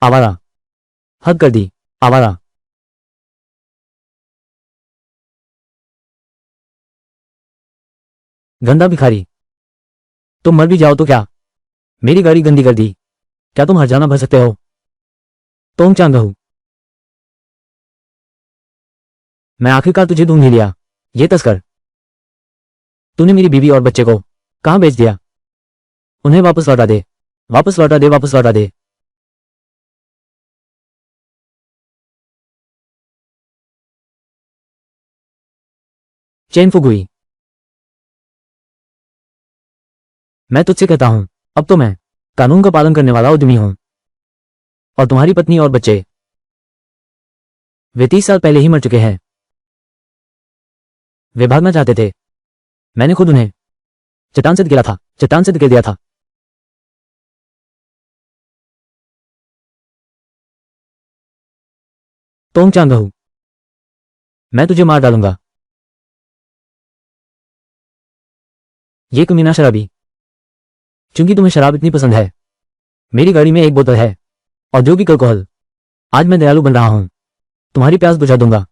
आवारा। हद कर दी। आवारा। गंदा भिखारी। तुम मर भी जाओ तो क्या? मेरी गाड़ी गंदी कर दी। क्या तुम हर जाना भर सकते हो? तोंग चांगहू। मैं आखिरकार तुझे ढूंढ ही लिया। ये तस्कर। तूने मेरी बीवी और बच्चे को कहां बेच दिया? उन्हें वापस लौटा दे। वापस लौटा दे, वापस लौटा दे। चेन फुगुई। मैं तुझसे कहता हूं, अब तो मैं कानून का पालन करने वाला उद्यमी हूं। और तुम्हारी पत्नी और बच्चे, वे 30 साल पहले ही मर चुके हैं। वे भागना चाहते थे। मैंने खुद उन्हें चट्टान से धकेला था, चट्टान से धकेल दिया था। तोंग चांगहू। मैं तुझे मार डालूंगा। ये कमीना शराबी। चूंकि तुम्हें शराब इतनी पसंद है, मेरी गाड़ी में एक बोतल है औद्योगिक अल्कोहल। आज मैं दयालु बन रहा हूं। तुम्हारी प्यास बुझा दूंगा।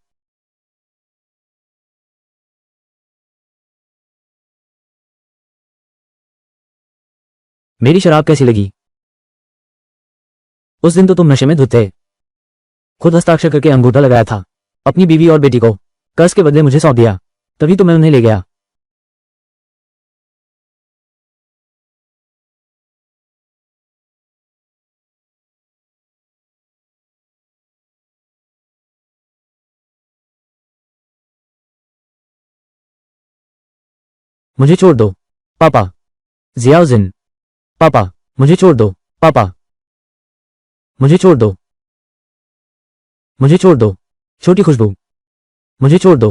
मेरी शराब कैसी लगी? उस दिन तो तुम नशे में धुत थे। खुद हस्ताक्षर करके अंगूठा लगाया था। अपनी बीवी और बेटी को कर्ज के बदले मुझे सौंप दिया। तभी तो मैं उन्हें ले गया। मुझे छोड़ दो पापा। जियाउजिन। पापा, मुझे छोड़ दो। पापा, मुझे छोड़ दो। मुझे छोड़ दो। छोटी खुशबू, मुझे छोड़ दो।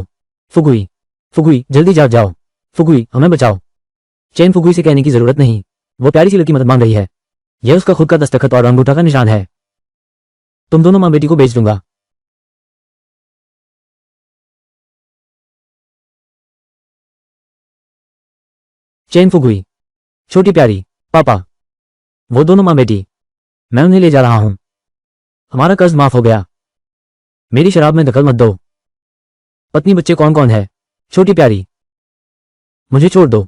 फुगुई। फुगुई, जल्दी जाग जाओ। फुगुई, हमें बचाओ। चैन फुगुई से कहने की जरूरत नहीं। वो प्यारी सी लड़की मदद मांग रही है। यह उसका खुद का दस्तखत और अंगूठा का निशान है। तुम दोनों मां बेटी को बेच दूंगा। चैन फुगुई। छोटी प्यारी। पापा, वो दोनों मां बेटी, मैं उन्हें ले जा रहा हूं। हमारा कर्ज माफ हो गया। मेरी शराब में दखल मत दो। पत्नी बच्चे कौन कौन है? छोटी प्यारी, मुझे छोड़ दो।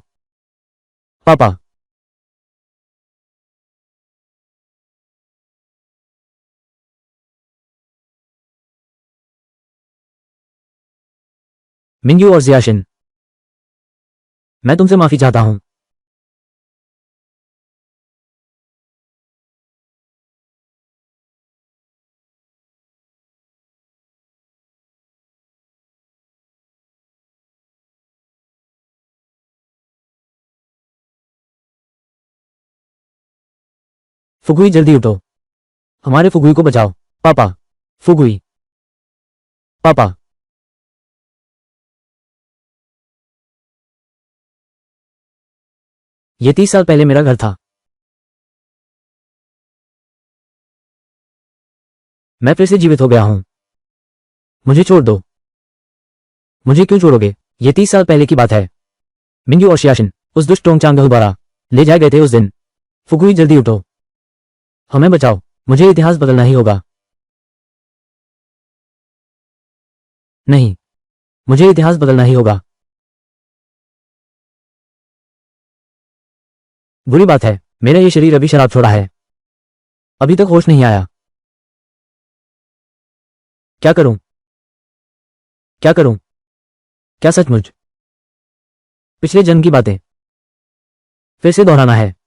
पापा, मिंग्यू और जियाशिन, मैं तुमसे माफी चाहता हूं। फुगुई, जल्दी उठो। हमारे फुगुई को बचाओ। पापा। फुगुई। पापा। ये 30 साल पहले मेरा घर था। मैं फिर से जीवित हो गया हूं। मुझे छोड़ दो। मुझे क्यों छोड़ोगे? ये 30 साल पहले की बात है। मिंग्यू और शियाशिन उस दुष्ट टोंगचांग द्वारा ले जाए गए थे उस दिन। फुगुई, जल्दी उठो। हमें बचाओ। मुझे इतिहास बदलना ही होगा। नहीं, मुझे इतिहास बदलना ही होगा। बुरी बात है, मेरा ये शरीर अभी शराब छोड़ा है। अभी तक होश नहीं आया। क्या करूं? क्या करूं? क्या सचमुच पिछले जन्म की बातें फिर से दोहराना है?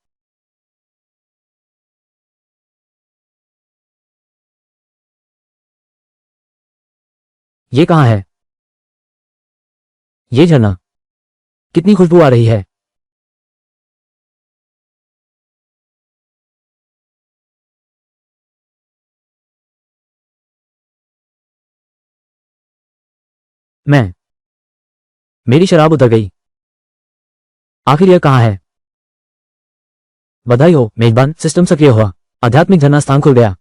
ये कहां है? ये झरना, कितनी खुशबू आ रही है। मैं मेरी शराब उतर गई। आखिर यह कहां है? बधाई हो मेजबान, सिस्टम सक्रिय हुआ। आध्यात्मिक झरना स्थान खुल गया।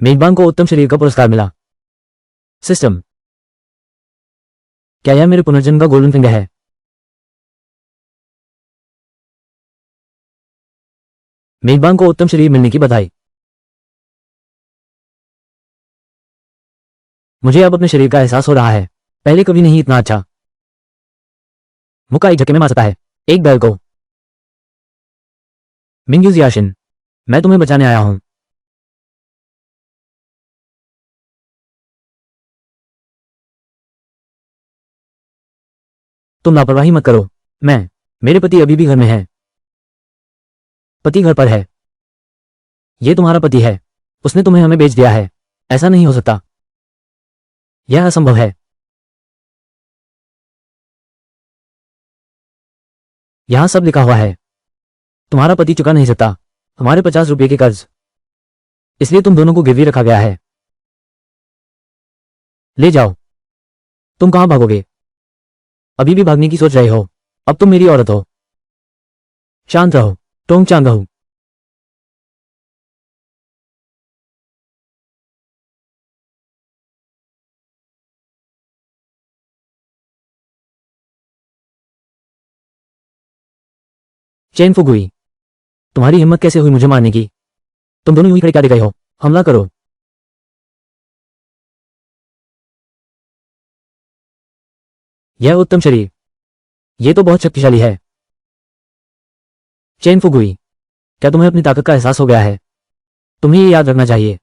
मेजबान को उत्तम शरीर का पुरस्कार मिला। सिस्टम, क्या यह मेरे पुनर्जन्म का गोल्डन फिंगर है? मेजबान को उत्तम शरीर मिलने की बधाई। मुझे अब अपने शरीर का एहसास हो रहा है, पहले कभी नहीं इतना अच्छा। मुक्का एक झटके में मार सकता है एक बैल को। मिंग्यू जियाशिन, मैं तुम्हें बचाने आया हूं। तुम लापरवाही मत करो। मेरे पति अभी भी घर में है। पति घर पर है। ये तुम्हारा पति है। उसने तुम्हें हमें बेच दिया है। ऐसा नहीं हो सकता। यह असंभव है। यहां सब लिखा हुआ है। तुम्हारा पति चुका नहीं सकता हमारे 50 रुपए के कर्ज, इसलिए तुम दोनों को गिरवी रखा गया है। ले जाओ। तुम कहां भागोगे? अभी भी भागने की सोच रहे हो? अब तुम मेरी औरत हो। शांत रहो, टोंग चांगहू। चैन फुगुई, तुम्हारी हिम्मत कैसे हुई मुझे मारने की? तुम दोनों यूं ही खड़े क्या देख रहे हो? हमला करो। यह उत्तम शरीर, यह तो बहुत शक्तिशाली है। चैन फुगुई, क्या तुम्हें अपनी ताकत का एहसास हो गया है? तुम्हें ये याद रखना चाहिए।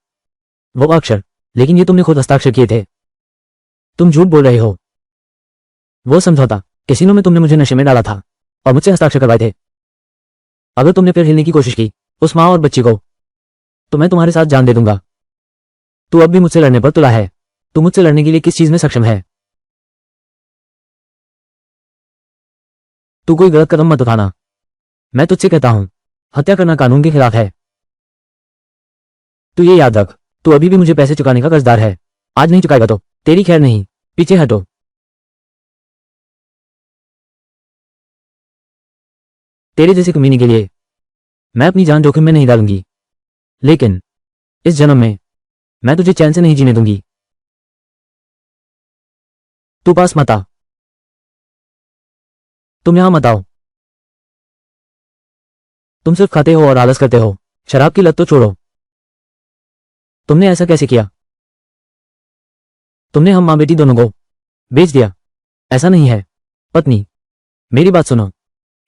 वो अक्षर, लेकिन ये तुमने खुद हस्ताक्षर किए थे। तुम झूठ बोल रहे हो। वो समझौता कैसीनो में तुमने मुझे नशे में डाला था और मुझसे हस्ताक्षर करवाए थे। अगर तुमने फिर हिलने की कोशिश की उस माँ और बच्ची को, तो मैं तुम्हारे साथ जान दे दूंगा। तू अब भी मुझसे लड़ने पर तुला है। तू मुझसे लड़ने के लिए किस चीज में सक्षम है? तू कोई गलत कदम मत उठाना। मैं तुझसे कहता हूं, हत्या करना कानून के खिलाफ है। तू ये याद रख, तू अभी भी मुझे पैसे चुकाने का कर्जदार है। आज नहीं चुकाएगा तो तेरी खैर नहीं। पीछे हटो। तेरे जैसे कमीने के लिए मैं अपनी जान जोखिम में नहीं डालूंगी, लेकिन इस जन्म में मैं तुझे चैन से नहीं जीने दूंगी। तू पास मत आ। तुम यहां मत आओ। तुम सिर्फ खाते हो और आलस करते हो। शराब की लत तो छोड़ो। तुमने ऐसा कैसे किया? तुमने हम मां बेटी दोनों को बेच दिया। ऐसा नहीं है। पत्नी, मेरी बात सुनो।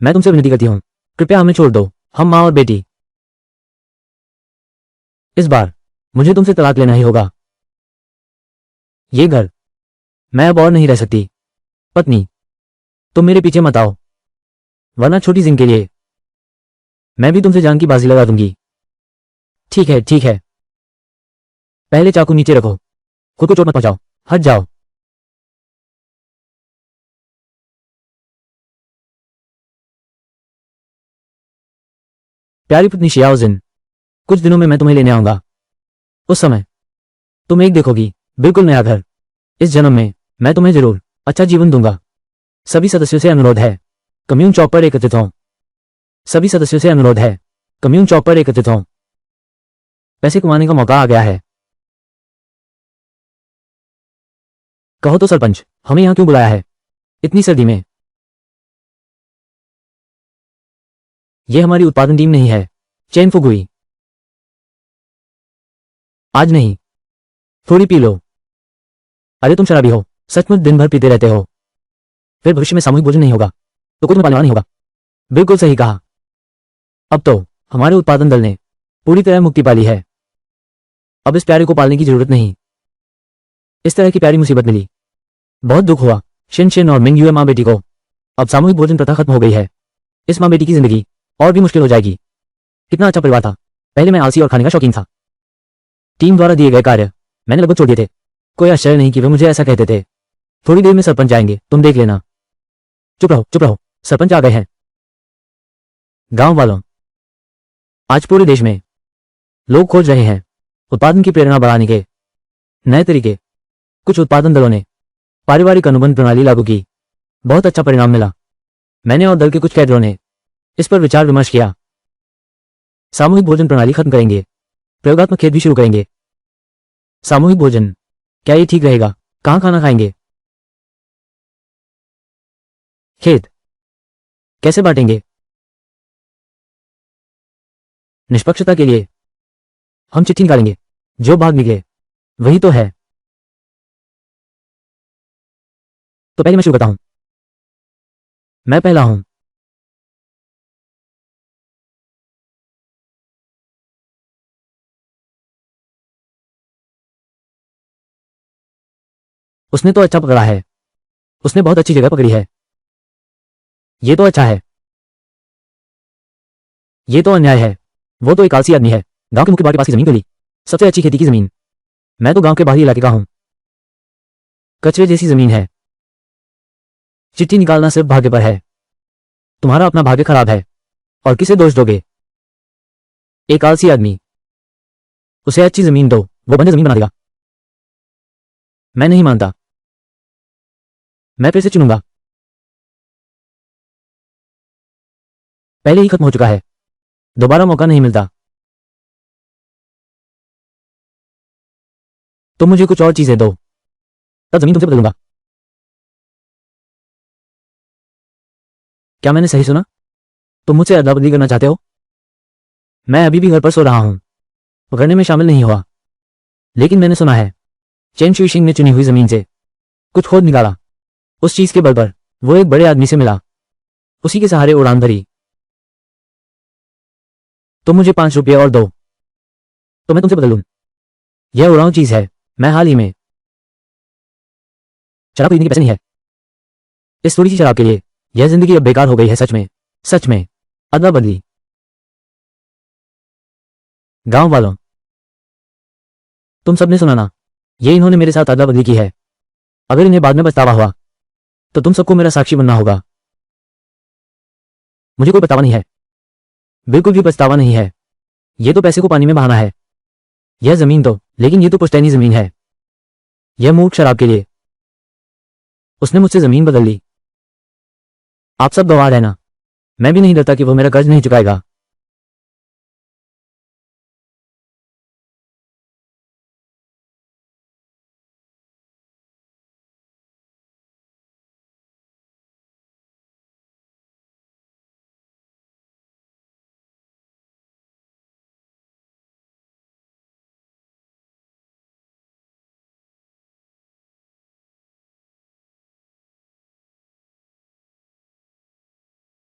मैं तुमसे विनती करती हूं, कृपया हमें छोड़ दो। हम मां और बेटी। इस बार मुझे तुमसे तलाक लेना ही होगा। ये घर मैं अब और नहीं रह सकती। पत्नी, तुम मेरे पीछे मत आओ, वरना छोटी जिन के लिए मैं भी तुमसे जान की बाजी लगा दूंगी। ठीक है, ठीक है। पहले चाकू नीचे रखो। खुद को चोट मत पहुंचाओ। हट जाओ। प्यारी पत्नी शियाओजिन, कुछ दिनों में मैं तुम्हें लेने आऊंगा। उस समय तुम एक देखोगी, बिल्कुल नया घर। इस जन्म में मैं तुम्हें जरूर अच्छा जीवन दूंगा। सभी सदस्यों से अनुरोध है, कम्यून चौक पर एकत्रित हों। सभी सदस्यों से अनुरोध है, कम्यून चौक पर एकत्रित हों। पैसे कमाने का मौका आ गया है। कहो तो सरपंच, हमें यहां क्यों बुलाया है इतनी सर्दी में? यह हमारी उत्पादन टीम नहीं है। चैन फुगुई, आज नहीं, थोड़ी पी लो। अरे तुम शराबी हो, सचमुच दिन भर पीते रहते हो। फिर भविष्य में सामूहिक भोजन नहीं होगा तो कुछ में पाने वाला नहीं होगा। बिल्कुल सही कहा। अब तो हमारे उत्पादन दल ने पूरी तरह मुक्ति पाली है। अब इस प्यारे को पालने की जरूरत नहीं। इस तरह की प्यारी मुसीबत मिली, बहुत दुख हुआ शिन शिन और मिंग युए माँ बेटी को। अब सामूहिक भोजन प्रथा खत्म हो गई है। इस माँ बेटी की जिंदगी और भी मुश्किल हो जाएगी। कितना अच्छा परिवार था। पहले मैं आलसी और खाने का शौकीन था। टीम द्वारा दिए गए कार्य मैंने लगभग छोड़ दिए थे। कोई आश्चर्य नहीं कि वे मुझे ऐसा कहते थे। थोड़ी देर में सरपंच आएंगे, तुम देख लेना। चुप रहो, चुप रहो। सरपंच आ गए हैं। गांव वालों, आज पूरे देश में लोग खोज रहे हैं उत्पादन की प्रेरणा बढ़ाने के नए तरीके। कुछ उत्पादन दलों ने पारिवारिक अनुबंध प्रणाली लागू की। बहुत अच्छा परिणाम मिला। मैंने और दल के कुछ कैडरों ने इस पर विचार विमर्श किया। सामूहिक भोजन प्रणाली खत्म करेंगे। प्रयोगात्मक खेत भी शुरू करेंगे। सामूहिक भोजन, क्या ये ठीक रहेगा? कहां खाना खाएंगे? खेत कैसे बांटेंगे? निष्पक्षता के लिए हम चिट्ठी निकालेंगे। जो भाग निकले वही तो है। तो पहले मैं शुरू करता हूं। मैं पहला हूं। उसने तो अच्छा पकड़ा है। उसने बहुत अच्छी जगह पकड़ी है। ये तो अच्छा है। ये तो अन्याय है। वो तो एक आलसी आदमी है। गांव के मुख्य द्वार के पास की जमीन को ली। सबसे अच्छी खेती की जमीन। मैं तो गांव के बाहरी इलाके का हूं। कचरे जैसी जमीन है। चिट्ठी निकालना सिर्फ भाग्य पर है। तुम्हारा अपना भाग्य खराब है और किसे दोष दोगे? एक आलसी आदमी। उसे अच्छी जमीन दो, वो बंजर जमीन बना देगा। मैं नहीं मानता। मैं फिर से चुनूंगा। पहले ही खत्म हो चुका है। दोबारा मौका नहीं मिलता। तो मुझे कुछ और चीजें दो, तब जमीन तुमसे बदलूंगा। क्या मैंने सही सुना? तुम मुझसे अदला बदली करना चाहते हो? मैं अभी भी घर पर सो रहा हूं, पकड़ने में शामिल नहीं हुआ। लेकिन मैंने सुना है चेन शुइशिंग ने चुनी हुई जमीन से कुछ खोद निकाला। उस चीज के बल पर वो एक बड़े आदमी से मिला, उसी के सहारे उड़ान भरी। तो मुझे 5 रुपये और दो, तो मैं तुमसे बदल लूं। यह उड़ाऊ चीज है। मैं हाल ही में शराब खरीदने के पैसे नहीं है। इस थोड़ी सी शराब के लिए यह जिंदगी अब बेकार हो गई है। सच में, सच में। अदला बदली। गांव वालों, तुम सबने सुना ना, ये इन्होंने मेरे साथ अदला बदली की है। अगर इन्हें बाद में पछतावा हुआ तो तुम सबको मेरा साक्षी बनना होगा। मुझे कोई पछतावा नहीं है, बिल्कुल भी पछतावा नहीं है। ये तो पैसे को पानी में बहाना है। यह जमीन तो, लेकिन ये तो पुश्तैनी जमीन है। यह मूर्ख शराब के लिए उसने मुझसे जमीन बदल ली। आप सब गवाह रहना। मैं भी नहीं डरता कि वो मेरा कर्ज नहीं चुकाएगा।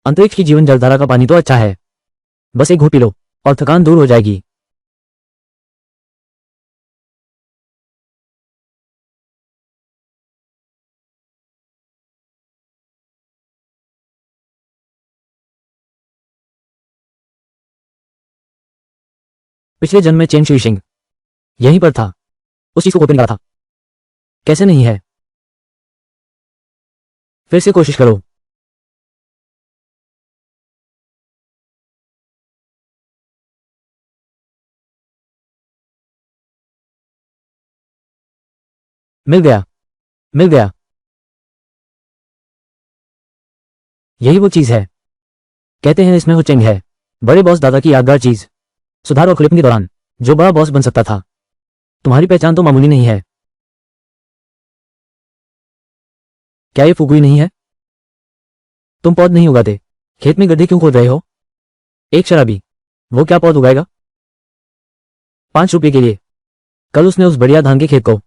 अंतरिक्ष की जीवन जलधारा का पानी तो अच्छा है, बस एक घूंट पी लो और थकान दूर हो जाएगी। पिछले जन्म में चेन शुइशिंग यहीं पर था। उस चीज को खोद कर निकाला था। कैसे नहीं है? फिर से कोशिश करो। मिल गया, मिल गया। यही वो चीज है। कहते हैं इसमें वो चेंग है, बड़े बॉस दादा की यादगार चीज। सुधार और खुलेपन के दौरान जो बड़ा बॉस बन सकता था। तुम्हारी पहचान तो मामूली नहीं है। क्या ये फुगुई नहीं है? तुम पौध नहीं उगाते, खेत में गड्ढे क्यों खोद रहे हो? एक शराबी, वो क्या पौध उगाएगा? 5 रुपये के लिए। कल उसने उस बढ़िया धान के खेत को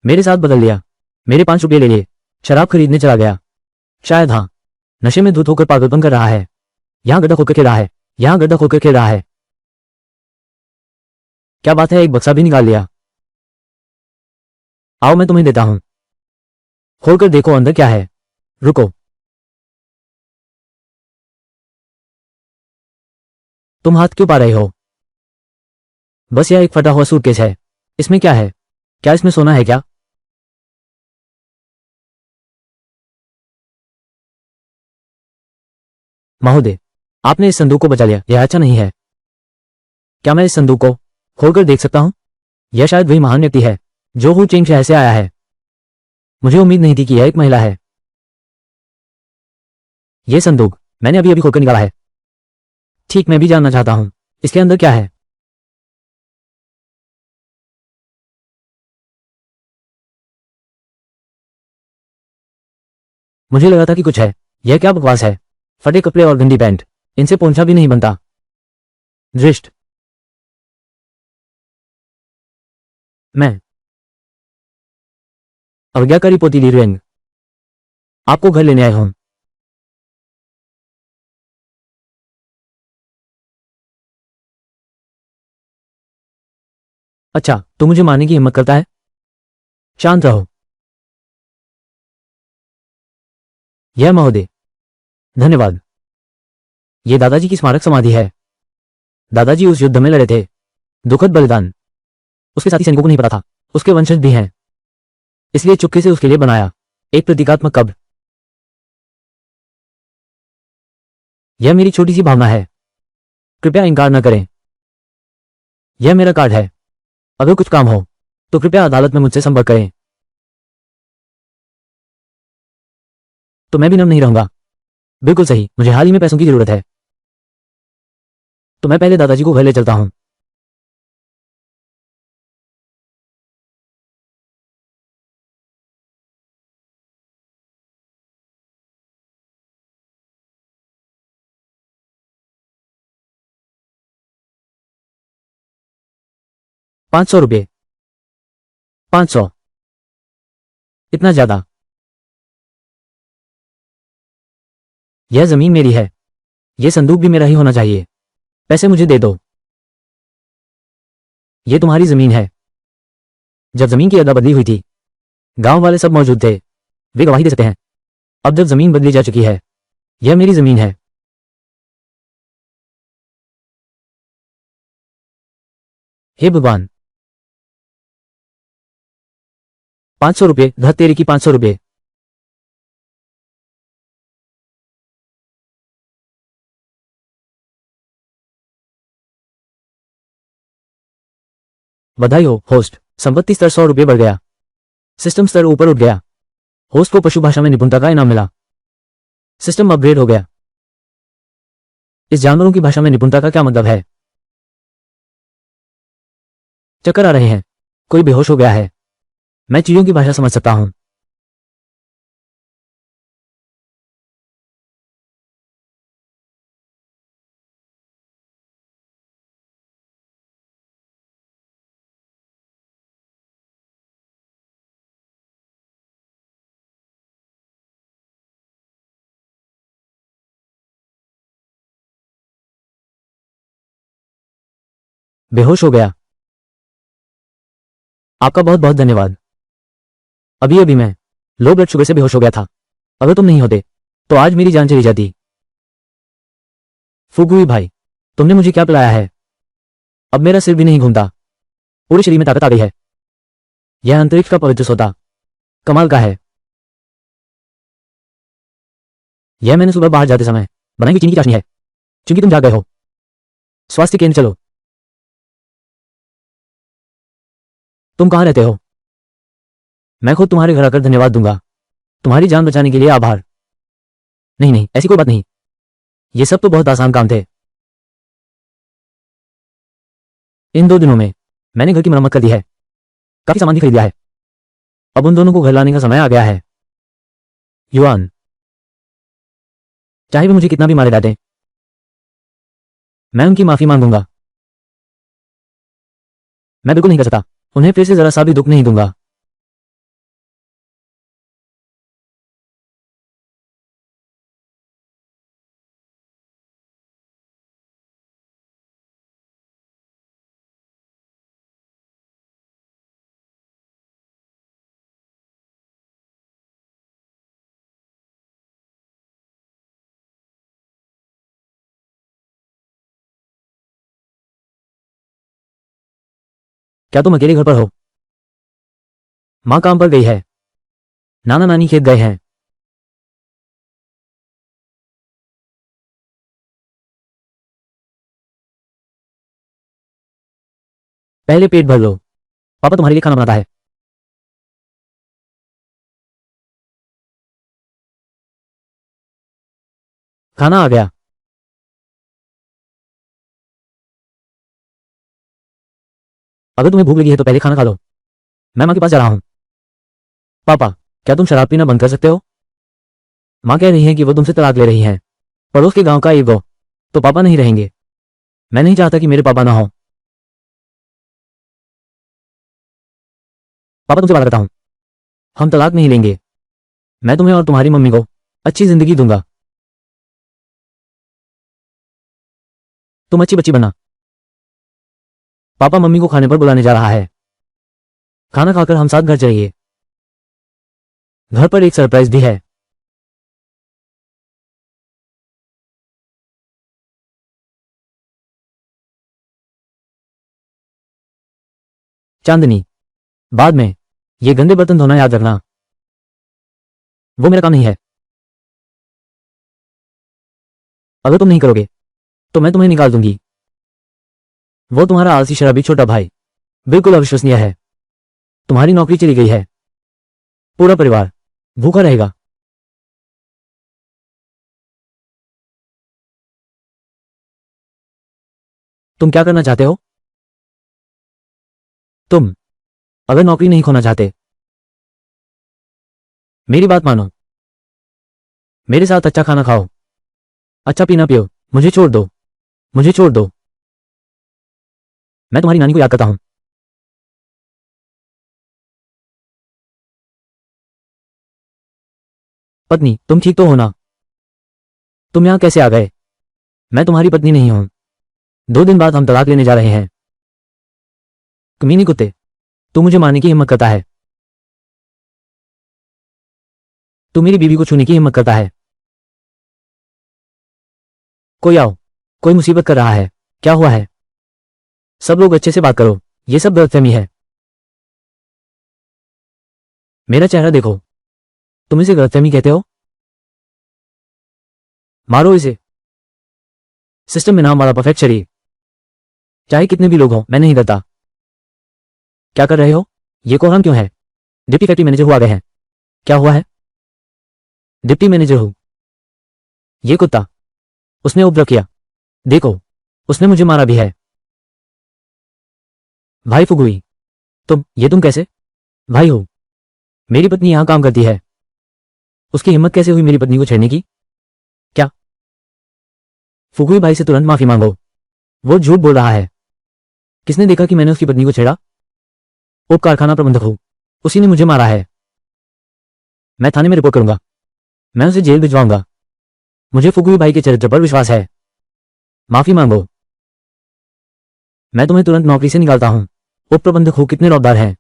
मेरे साथ बदल लिया। मेरे 5 रुपये ले लिए, शराब खरीदने चला गया। शायद हाँ, नशे में धुत होकर पागलपन कर रहा है। यहां गड्ढा खोदकर खेल रहा है, यहां गड्ढा खोदकर खेल रहा है। क्या बात है, एक बक्सा भी निकाल लिया। आओ मैं तुम्हें देता हूं। खोलकर देखो अंदर क्या है। रुको, तुम हाथ क्यों पा रहे हो? बस यह एक फटा हुआ सूटकेस है। इसमें क्या है? क्या इसमें सोना है क्या? महोदय, आपने इस संदूक को बचा लिया, यह अच्छा नहीं है। क्या मैं इस संदूक को खोलकर देख सकता हूं? यह शायद वही महान व्यक्ति है जो हु चेंग शहर से आया है। मुझे उम्मीद नहीं थी कि यह एक महिला है। यह संदूक मैंने अभी अभी खोलकर निकाला है। ठीक, मैं भी जानना चाहता हूं इसके अंदर क्या है। मुझे लगा था कि कुछ है। यह क्या बकवास है? फटे कपड़े और गंदी पैंट, इनसे पोंछा भी नहीं बनता। दृष्ट। मैं अवज्ञाकारी पोती ली रेंग। आपको घर लेने आया हूं। अच्छा, तो मुझे मारने की हिम्मत करता है? शांत रहो। यह महोदय। धन्यवाद। ये दादाजी की स्मारक समाधि है। दादाजी उस युद्ध में लड़े थे। दुखद बलिदान। उसके साथी सैनिकों को नहीं पता था उसके वंशज भी हैं, इसलिए चुपके से उसके लिए बनाया एक प्रतीकात्मक कब्र। यह मेरी छोटी सी भावना है, कृपया इनकार न करें। यह मेरा कार्ड है। अगर कुछ काम हो तो कृपया अदालत में मुझसे संपर्क करें। तो मैं भी नम नहीं रहूंगा। बिल्कुल सही, मुझे हाल ही में पैसों की जरूरत है। तो मैं पहले दादाजी को घर ले चलता हूं। ₹500। 500? इतना ज्यादा? यह जमीन मेरी है। यह संदूक भी मेरा ही होना चाहिए। पैसे मुझे दे दो। यह तुम्हारी जमीन है। जब जमीन की अदला बदली हुई थी, गांव वाले सब मौजूद थे। वे गवाही दे सकते हैं। अब जब जमीन बदली जा चुकी है, यह मेरी जमीन है। हे भगवान। ₹500? धत तेरे की ₹500। बधाई हो होस्ट, संपत्ति स्तर ₹100 बढ़ गया। सिस्टम स्तर ऊपर उठ गया। होस्ट को पशु भाषा में निपुणता का इनाम मिला। सिस्टम अपग्रेड हो गया। इस जानवरों की भाषा में निपुणता का क्या मतलब है? चक्कर आ रहे हैं। कोई बेहोश हो गया है। मैं चीजों की भाषा समझ सकता हूं। बेहोश हो गया। आपका बहुत बहुत धन्यवाद। अभी अभी मैं लो ब्लड शुगर से बेहोश हो गया था। अगर तुम नहीं होते तो आज मेरी जान चली जाती। फुगुई भाई, तुमने मुझे क्या पिलाया है? अब मेरा सिर भी नहीं घूमता। पूरे शरीर में ताकत आ गई है। यह अंतरिक्ष का पवित्र सोता कमाल का है। यह मैंने सुबह बाहर जाते समय बनाई हुई चीनी की चाशनी है। क्योंकि तुम जाग गए हो। स्वास्थ्य केंद्र चलो। तुम कहां रहते हो? मैं खुद तुम्हारे घर आकर धन्यवाद दूंगा। तुम्हारी जान बचाने के लिए आभार। नहीं नहीं, ऐसी कोई बात नहीं। ये सब तो बहुत आसान काम थे। इन 2 दिनों में मैंने घर की मरम्मत कर दी है। काफी सामान भी खरीद लिया है। अब उन दोनों को घर लाने का समय आ गया है। युआन, चाहे वे मुझे कितना भी मारे डांटें, मैं उनकी माफी मांगूंगा। मैं बिल्कुल नहीं कर सकता। उन्हें फिर से जरा सा भी दुख नहीं दूंगा। क्या तुम अकेले घर पर हो? माँ काम पर गई है। नाना नानी खेत गए हैं। पहले पेट भर लो। पापा तुम्हारे लिए खाना बनाता है। खाना आ गया। अगर तुम्हें भूख लगी है तो पहले खाना खा लो। मैं माँ के पास जा रहा हूँ। पापा, क्या तुम शराब पीना बंद कर सकते हो? माँ कह रही है कि वो तुमसे तलाक ले रही हैं। पड़ोस के गांव का ईगो। तो पापा नहीं रहेंगे। मैं नहीं चाहता कि मेरे पापा ना हो। पापा, तुमसे बात करता हूँ। हम तलाक नहीं लेंगे। मैं तुम्हें और तुम्हारी मम्मी को अच्छी जिंदगी दूंगा। तुम अच्छी बच्ची बना। पापा मम्मी को खाने पर बुलाने जा रहा है। खाना खाकर हम साथ घर जाइए। घर पर एक सरप्राइज भी है। चांदनी, बाद में ये गंदे बर्तन धोना याद रखना। वो मेरा काम नहीं है। अगर तुम नहीं करोगे तो मैं तुम्हें निकाल दूंगी। वो तुम्हारा आलसी शराबी छोटा भाई बिल्कुल अविश्वसनीय है। तुम्हारी नौकरी चली गई है। पूरा परिवार भूखा रहेगा। तुम क्या करना चाहते हो? तुम अगर नौकरी नहीं खोना चाहते, मेरी बात मानो। मेरे साथ अच्छा खाना खाओ, अच्छा पीना पियो। मुझे छोड़ दो। मुझे छोड़ दो। मैं तुम्हारी नानी को याद करता हूं। पत्नी, तुम ठीक तो हो ना? तुम यहां कैसे आ गए? मैं तुम्हारी पत्नी नहीं हूं। 2 दिन बाद हम तलाक लेने जा रहे हैं। कमीनी कुत्ते, तू मुझे मारने की हिम्मत करता है। तू मेरी बीवी को छूने की हिम्मत करता है। कोई आओ, कोई मुसीबत कर रहा है। क्या हुआ है? सब लोग अच्छे से बात करो। ये सब गलतफहमी है। मेरा चेहरा देखो। तुम इसे गलतफहमी कहते हो? मारो इसे। सिस्टम में नाम वाला परफेक्ट शरीर। चाहे कितने भी लोग हों, मैं नहीं डरता। क्या कर रहे हो? ये कोहराम क्यों है? डिप्टी फैक्ट्री मैनेजर हुआ गए हैं। क्या हुआ है? डिप्टी मैनेजर हूं। ये कुत्ता, उसने उपद्रव किया। देखो, उसने मुझे मारा भी है। भाई फुगुई, तुम कैसे भाई हो? मेरी पत्नी यहां काम करती है। उसकी हिम्मत कैसे हुई मेरी पत्नी को छेड़ने की? क्या? फुगुई भाई से तुरंत माफी मांगो। वो झूठ बोल रहा है। किसने देखा कि मैंने उसकी पत्नी को छेड़ा? उप कारखाना प्रबंधक हूं। उसी ने मुझे मारा है। मैं थाने में रिपोर्ट करूंगा। मैं उसे जेल भिजवाऊंगा। मुझे फुगुई भाई के चरित्र पर विश्वास है। माफी मांगो। मैं तुम्हें तुरंत नौकरी से निकालता हूं। उप प्रबंधक हो कितने रौबदार हैं।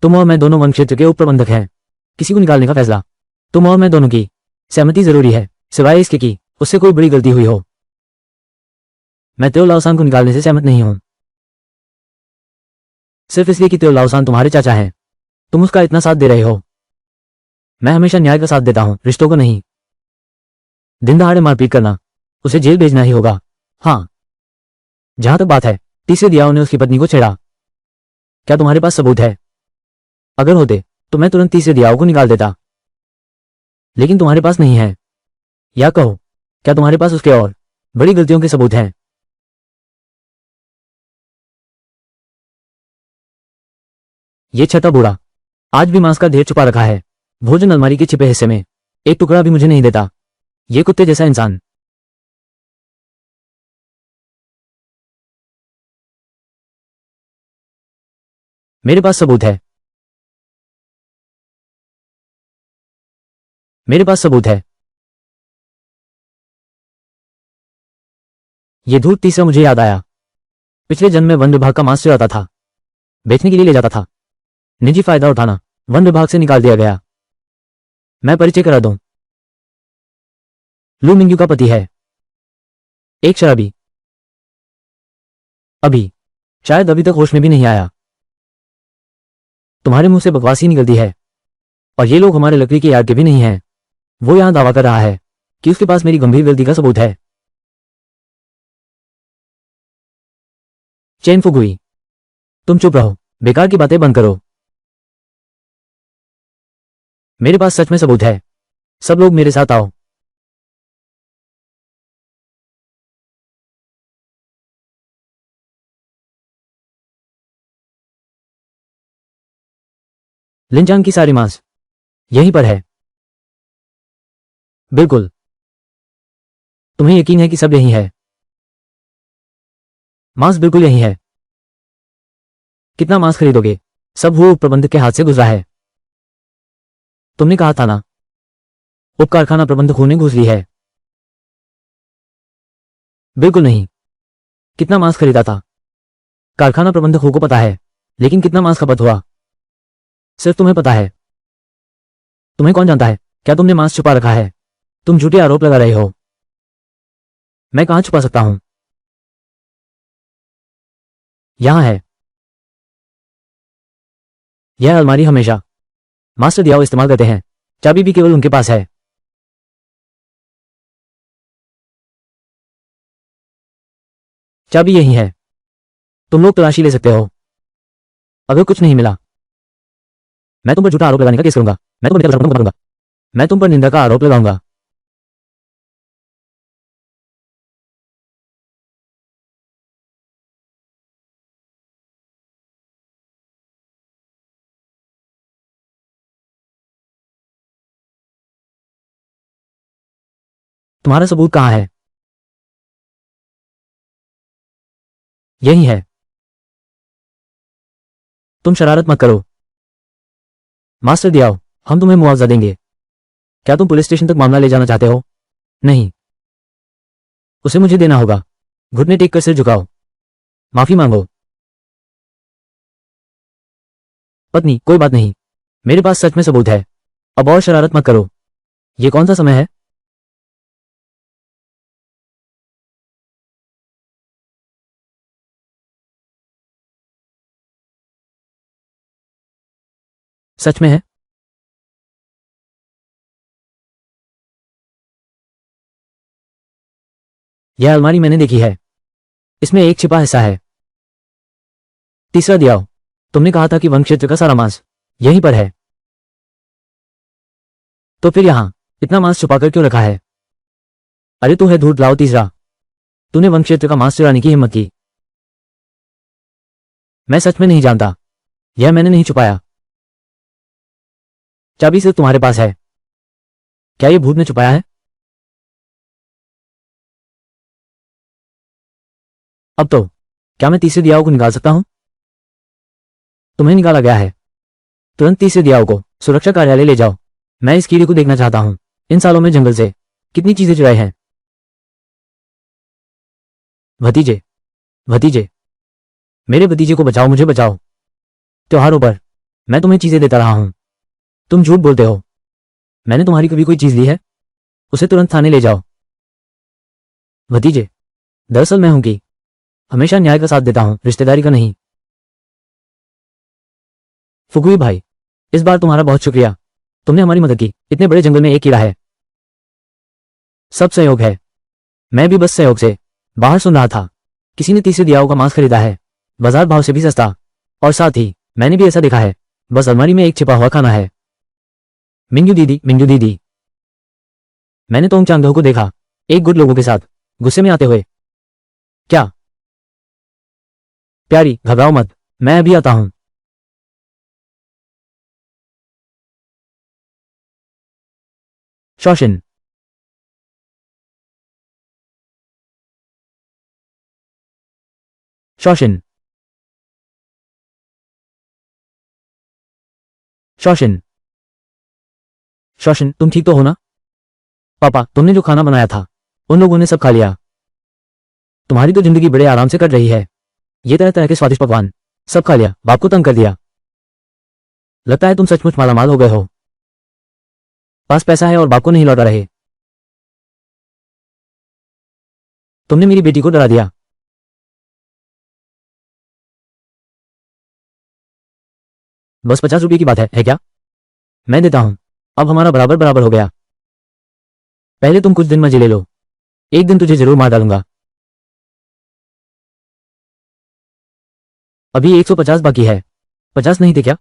तुम और मैं दोनों वन क्षेत्र के उप प्रबंधक हैं। किसी को निकालने का फैसला तुम और मैं दोनों की सहमति जरूरी है, सिवाय इसके कि उससे कोई बड़ी गलती हुई हो। मैं त्यो लाओसान को निकालने से सहमत नहीं हूं, सिर्फ इसलिए कि त्यो लाओसान तुम्हारे चाचा हैं। तुम उसका इतना साथ दे रहे हो। मैं हमेशा न्याय का साथ देता हूं, रिश्तों को नहीं। दिन दहाड़े मारपीट करना, उसे जेल भेजना ही होगा। हाँ, जहां तक बात है, तीसरे दियाओं ने उसकी पत्नी को छेड़ा। क्या तुम्हारे पास सबूत है? अगर होते तो मैं तुरंत तीसरे दियाओं को निकाल देता, लेकिन तुम्हारे पास नहीं है। या कहो, क्या तुम्हारे पास उसके और बड़ी गलतियों के सबूत हैं? ये छठा बूढ़ा आज भी मांस का ढेर छुपा रखा है, भोजन अलमारी के छिपे हिस्से में। एक टुकड़ा भी मुझे नहीं देता। ये कुत्ते जैसा इंसान। मेरे पास सबूत है। मेरे पास सबूत है। ये धूर्त तीसरा मुझे याद आया। पिछले जन्म में वन विभाग का मांस चुराता था, बेचने के लिए ले जाता था। निजी फायदा उठाना, वन विभाग से निकाल दिया गया। मैं परिचय करा दूं। लू मिंग्यू का पति है, एक शराबी। अभी शायद अभी तक होश में भी नहीं आया। तुम्हारे मुंह से बकवास ही निकलती है। और ये लोग हमारे लकड़ी के यार्ड के भी नहीं हैं। वो यहां दावा कर रहा है कि उसके पास मेरी गंभीर गलती का सबूत है। चेन फुगुई, तुम चुप रहो, बेकार की बातें बंद करो। मेरे पास सच में सबूत है। सब लोग मेरे साथ आओ। लिंजांग की सारी मांस यहीं पर है। बिल्कुल। तुम्हें यकीन है कि सब यहीं है? मांस बिल्कुल यहीं है। कितना मांस खरीदोगे? सब वो प्रबंधक के हाथ से गुजरा है। तुमने कहा था ना, उप कारखाना प्रबंधक ने घूस ली है। बिल्कुल नहीं। कितना मांस खरीदा था? कारखाना प्रबंधक को पता है, लेकिन कितना मांस खपत हुआ सिर्फ तुम्हें पता है। तुम्हें कौन जानता है? क्या तुमने मांस छुपा रखा है? तुम झूठे आरोप लगा रहे हो। मैं कहां छुपा सकता हूं? यहां है। यह अलमारी हमेशा मास्टर दियाओ इस्तेमाल करते हैं। चाबी भी केवल उनके पास है। चाबी यही है। तुम लोग तलाशी ले सकते हो। अगर कुछ नहीं मिला, मैं तुम पर झूठा आरोप लगाने का केस करूंगा। मैं तुम पर करूंगा। मैं तुम पर निंदा का आरोप लगाऊंगा। तुम्हारा सबूत कहां है? यही है। तुम शरारत मत करो। मास्टर दियाओ, हम तुम्हें मुआवजा देंगे। क्या तुम पुलिस स्टेशन तक मामला ले जाना चाहते हो? नहीं, उसे मुझे देना होगा। घुटने टेक कर सिर झुकाओ। माफी मांगो। पत्नी, कोई बात नहीं। मेरे पास सच में सबूत है। अब और शरारत मत करो। ये कौन सा समय है? सच में है? यह अलमारी मैंने देखी है। इसमें एक छिपा हिस्सा है। तीसरा दियाओ, तुमने कहा था कि वन क्षेत्र का सारा मांस यहीं पर है। तो फिर यहां इतना मांस छुपाकर क्यों रखा है? अरे तू है धूर्त लाओ तीसरा। तूने वन क्षेत्र का मांस चुराने की हिम्मत की। मैं सच में नहीं जानता। यह मैंने नहीं छुपाया। चाबी सिर्फ तुम्हारे पास है। क्या यह भूत ने छुपाया है? अब तो क्या मैं तीसरे दियाओं को निकाल सकता हूं? तुम्हें निकाला गया है। तुरंत तीसरे दियाओं को सुरक्षा कार्यालय ले जाओ। मैं इस कीड़े को देखना चाहता हूं। इन सालों में जंगल से कितनी चीजें चुराई हैं। भतीजे, भतीजे, मेरे भतीजे को बचाओ, मुझे बचाओ। त्योहारों पर मैं तुम्हें चीजें देता रहा हूं। तुम झूठ बोलते हो। मैंने तुम्हारी कभी कोई चीज ली है? उसे तुरंत थाने ले जाओ। भतीजे, दरअसल मैं हूं कि हमेशा न्याय का साथ देता हूं, रिश्तेदारी का नहीं। फुगुई भाई, इस बार तुम्हारा बहुत शुक्रिया। तुमने हमारी मदद की। इतने बड़े जंगल में एक कीड़ा है। सब सहयोग है। मैं भी बस सहयोग से बाहर सुन रहा था। किसी ने तीसरे दियाओं का मांस खरीदा है, बाजार भाव से भी सस्ता। और साथ ही मैंने भी ऐसा देखा है। बस अलमारी में एक छिपा हुआ खाना है। मिंजू दीदी, मिंजू दीदी, मैंने तोंग चांगदो को देखा, एक गुट लोगों के साथ, गुस्से में आते हुए। क्या? प्यारी, घबराओ मत, मैं अभी आता हूं। शौशिन, शौशिन, शौशिन, शौशिन, तुम ठीक तो हो ना? पापा, तुमने जो खाना बनाया था उन लोगों ने सब खा लिया। तुम्हारी तो जिंदगी बड़े आराम से कट रही है। ये तरह तरह के स्वादिष्ट पकवान सब खा लिया, बाप को तंग कर दिया। लगता है तुम सचमुच मालामाल हो गए हो। पास पैसा है और बाप को नहीं लौटा रहे। तुमने मेरी बेटी को डरा दिया। बस 50 रुपये की बात है क्या? मैं देता हूं। अब हमारा बराबर बराबर हो गया। पहले तुम कुछ दिन मजे ले लो। एक दिन तुझे जरूर मार डालूंगा। अभी 150 बाकी है। 50 नहीं थे क्या?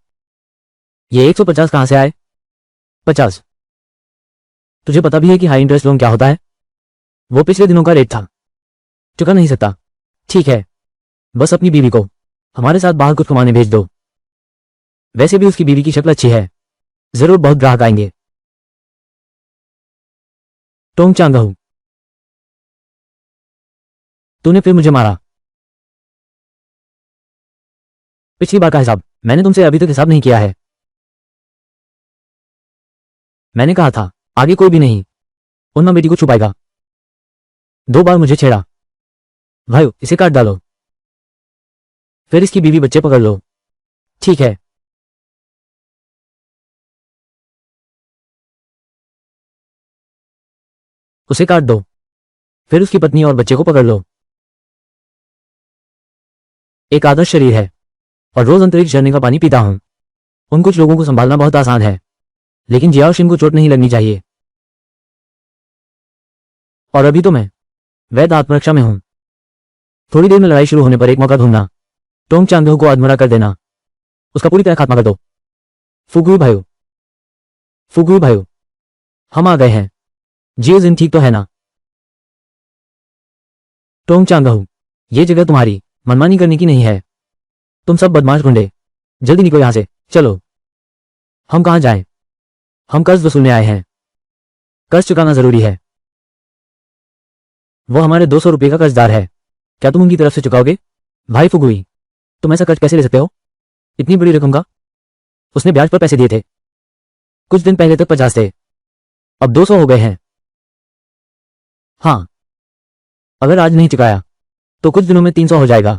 ये 150 कहां से आए? 50? तुझे पता भी है कि हाई इंटरेस्ट लोन क्या होता है? वो पिछले दिनों का रेट था। चुका नहीं सकता। ठीक है, बस अपनी बीवी को हमारे साथ बाहर कुछ कमाने भेज दो। वैसे भी उसकी बीवी की शक्ल अच्छी है। जरूर बहुत ग्राहक आएंगे। टोंग चांगहू, तूने फिर मुझे मारा। पिछली बार का हिसाब मैंने तुमसे अभी तक हिसाब नहीं किया है। मैंने कहा था आगे कोई भी नहीं उन माँ बेटी को छुपाएगा। 2 बार मुझे छेड़ा। भाइयों इसे काट डालो, फिर इसकी बीवी बच्चे पकड़ लो। ठीक है। उसे काट दो, फिर उसकी पत्नी और बच्चे को पकड़ लो। एक आदर्श शरीर है और रोज अंतरिक्ष झरने का पानी पीता हूं। उन कुछ लोगों को संभालना बहुत आसान है, लेकिन जिया और शिन को चोट नहीं लगनी चाहिए। और अभी तो मैं वैध आत्मरक्षा में हूं। थोड़ी देर में लड़ाई शुरू होने पर एक मौका ढूंढना, टोंग चांगहो को अधमरा कर देना, उसका पूरी तरह खात्मा कर दो। फुगुई भाइयों, फुगुई भाइयों, हम आ गए हैं। जियो जिन ठीक तो है ना? टोंग चांगहो, ये जगह तुम्हारी मनमानी करने की नहीं है। तुम सब बदमाश गुंडे, जल्दी निकलो यहां से। चलो। हम कहां जाएं? हम कर्ज वसूलने आए हैं। कर्ज चुकाना जरूरी है। वो हमारे 200 रुपये का कर्जदार है, क्या तुम उनकी तरफ से चुकाओगे? भाई फुगुई, तुम ऐसा कर्ज कैसे ले सकते हो? इतनी बड़ी रकम का? उसने ब्याज पर पैसे दिए थे। कुछ दिन पहले तक 50 थे, अब 200 हो गए हैं। हाँ, अगर आज नहीं चुकाया तो कुछ दिनों में 300 हो जाएगा।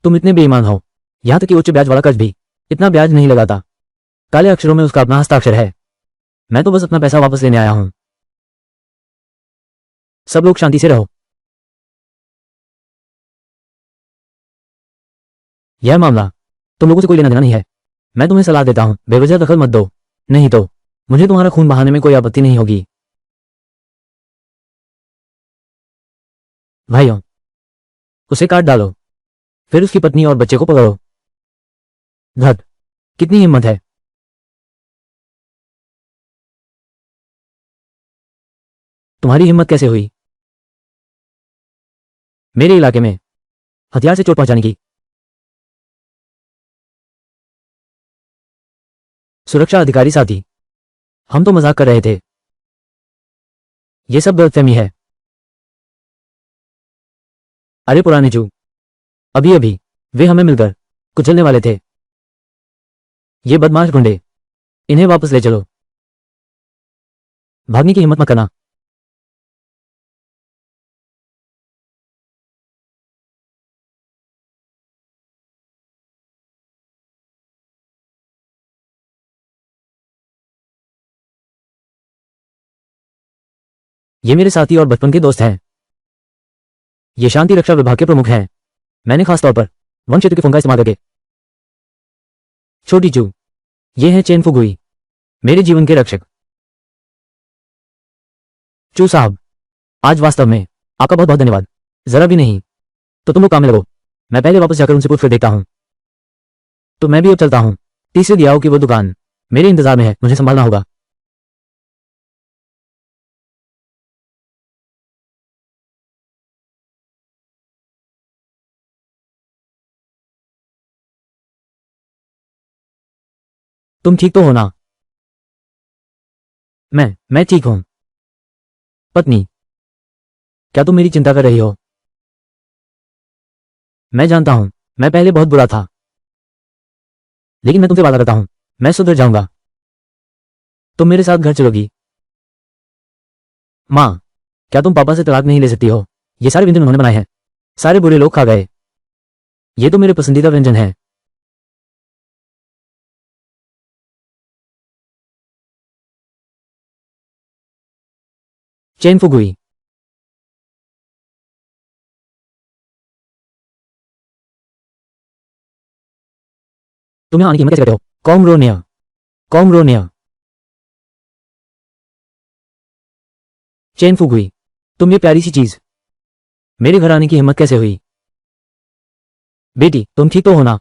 तुम इतने बेईमान हो, यहां तक कि उच्च ब्याज वाला कर्ज भी इतना ब्याज नहीं लगाता। काले अक्षरों में उसका अपना हस्ताक्षर है। मैं तो बस अपना पैसा वापस लेने आया हूं। सब लोग शांति से रहो। यह मामला तुम लोगों से कोई लेना देना नहीं है। मैं तुम्हें सलाह देता हूं, बेवजह दखल मत दो, नहीं तो मुझे तुम्हारा खून बहाने में कोई आपत्ति नहीं होगी। भाइयों, उसे काट डालो, फिर उसकी पत्नी और बच्चे को पकड़ो। धत, कितनी हिम्मत है! तुम्हारी हिम्मत कैसे हुई मेरे इलाके में हथियार से चोट पहुंचाने की? सुरक्षा अधिकारी साथी, हम तो मजाक कर रहे थे। यह सब गलतफहमी है। अरे पुराने जू, अभी अभी वे हमें मिलकर कुचलने वाले थे। ये बदमाश गुंडे, इन्हें वापस ले चलो। भागने की हिम्मत मत करना। ये मेरे साथी और बचपन के दोस्त हैं। ये शांति रक्षा विभाग के प्रमुख हैं। मैंने खास तौर पर वन क्षेत्र के फोन का इस्तेमाल करके। छोटी चू, ये है चेन फुगुई, मेरे जीवन के रक्षक। चू साहब, आज वास्तव में आपका बहुत बहुत धन्यवाद। जरा भी नहीं। तो तुम लोग काम में लगो, मैं पहले वापस जाकर उनसे पूछ कर देखता हूं। तो मैं भी अब चलता हूं। तीसरे दियाओं की वो दुकान मेरे इंतजार में है, मुझे संभालना होगा। तुम ठीक तो हो ना? मैं ठीक हूं। पत्नी, क्या तुम मेरी चिंता कर रही हो? मैं जानता हूं, मैं पहले बहुत बुरा था, लेकिन मैं तुमसे वादा करता हूं, मैं सुधर जाऊंगा। तुम मेरे साथ घर चलोगी? माँ, क्या तुम पापा से तलाक नहीं ले सकती हो? ये सारे व्यंजन उन्होंने बनाए हैं, सारे बुरे लोग खा गए। ये तो मेरे पसंदीदा व्यंजन है। चेन फुगुई, तुम यहां आने की हिम्मत कैसे करते हो? कॉमरोनिया, कॉमरोनिया। चेन फुगुई, तुम ये प्यारी सी चीज मेरे घर आने की हिम्मत कैसे हुई? बेटी, तुम ठीक तो हो ना?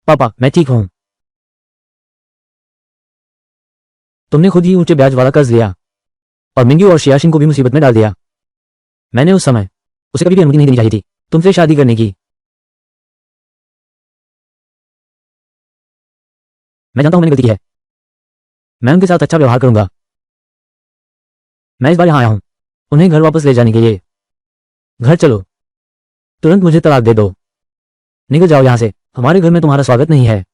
पापा, मैं ठीक हूं। तुमने खुद ही ऊंचे ब्याज वाला कर्ज लिया और मिंग्यू और शियाशिन को भी मुसीबत में डाल दिया। मैंने उस समय उसे कभी भी अनुमति नहीं देनी चाहिए थी तुमसे शादी करने की। मैं जानता हूं मैंने गलती की है। मैं उनके साथ अच्छा व्यवहार करूंगा। मैं इस बार यहां आया हूं उन्हें घर वापस ले जाने के लिए। घर चलो, तुरंत मुझे तलाक दे दो, निकल जाओ यहां से, हमारे घर में तुम्हारा स्वागत नहीं है।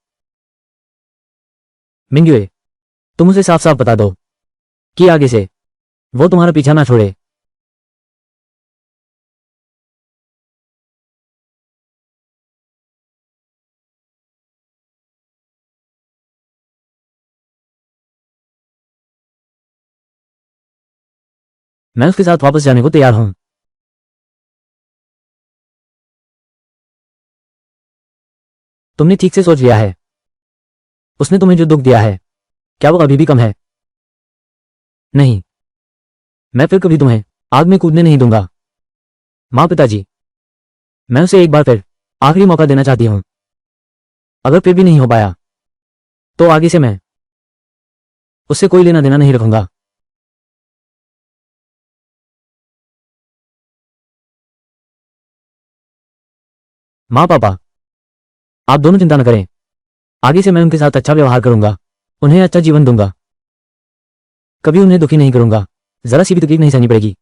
मिंग्युए, तुम उसे साफ साफ बता दो कि आगे से वो तुम्हारा पीछा ना छोड़े। मैं उसके साथ वापस जाने को तैयार हूं। तुमने ठीक से सोच लिया है। उसने तुम्हें जो दुख दिया है, क्या वो अभी भी कम है? नहीं, मैं फिर कभी तुम्हें आग में कूदने नहीं दूंगा। माँ पिताजी, मैं उसे एक बार फिर आखिरी मौका देना चाहती हूँ। अगर फिर भी नहीं हो पाया तो आगे से मैं उससे कोई लेना देना नहीं रखूंगा। माँ पापा, आप दोनों चिंता न करें, आगे से मैं उनके साथ अच्छा व्यवहार करूंगा, उन्हें अच्छा जीवन दूंगा, कभी उन्हें दुखी नहीं करूंगा, जरा सी भी तकलीफ नहीं सहनी पड़ेगी।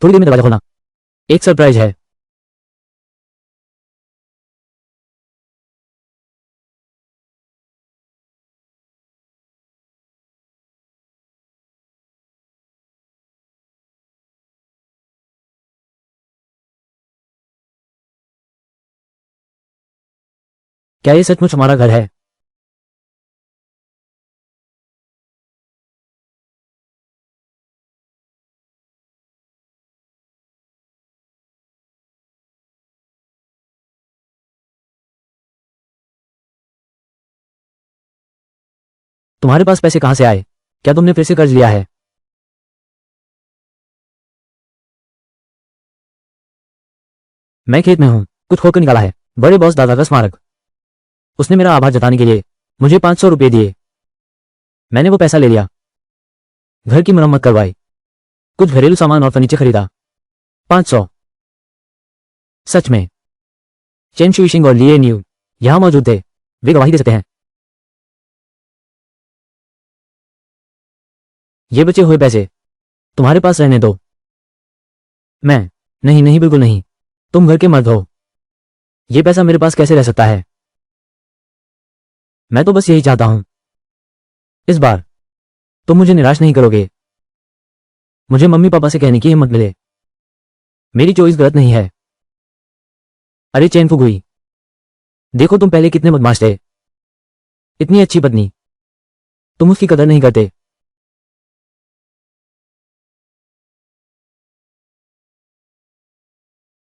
थोड़ी देर में दरवाजा खोलना, एक सरप्राइज है। क्या ये सचमुच हमारा घर है? तुम्हारे पास पैसे कहां से आए? क्या तुमने फिर से कर्ज लिया है? मैं खेत में हूं, कुछ खोकर निकाला है। बड़े बॉस दादा का स्मारक। उसने मेरा आभार जताने के लिए मुझे 500 रुपये दिए। मैंने वो पैसा ले लिया, घर की मरम्मत करवाई, कुछ घरेलू सामान और फर्नीचर खरीदा। 500। सच में। चेन शुइशिंग और लिए न्यू यहां मौजूद थे, वे गवाही दे सकते हैं। ये बचे हुए पैसे तुम्हारे पास रहने दो। मैं नहीं, नहीं, बिल्कुल नहीं। तुम घर के मर्द हो, ये पैसा मेरे पास कैसे रह सकता है? मैं तो बस यही चाहता हूं, इस बार तुम मुझे निराश नहीं करोगे। मुझे मम्मी पापा से कहने की हिम्मत मिले, मेरी चॉइस गलत नहीं है। अरे चैन फुगुई, देखो तुम पहले कितने बदमाश थे, इतनी अच्छी पत्नी, तुम उसकी कदर नहीं करते।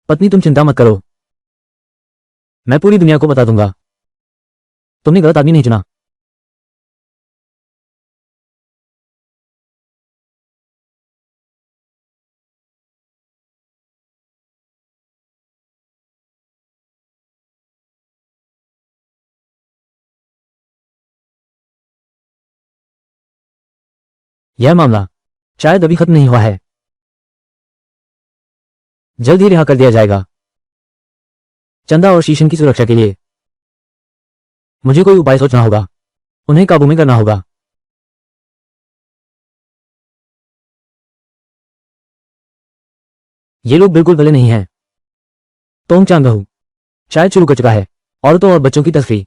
पत्नी तुम चिंता मत करो, मैं पूरी दुनिया को बता दूंगा तुमने गलत आदमी नहीं चुना। यह मामला शायद अभी खत्म नहीं हुआ है, जल्द ही रिहा कर दिया जाएगा। चंदा और शीशन की सुरक्षा के लिए मुझे कोई उपाय सोचना होगा, उन्हें काबू में करना होगा। ये लोग बिल्कुल भले नहीं हैं। तोंग चांग बहू शायद शुरू कर चुका है औरतों और बच्चों की तस्करी।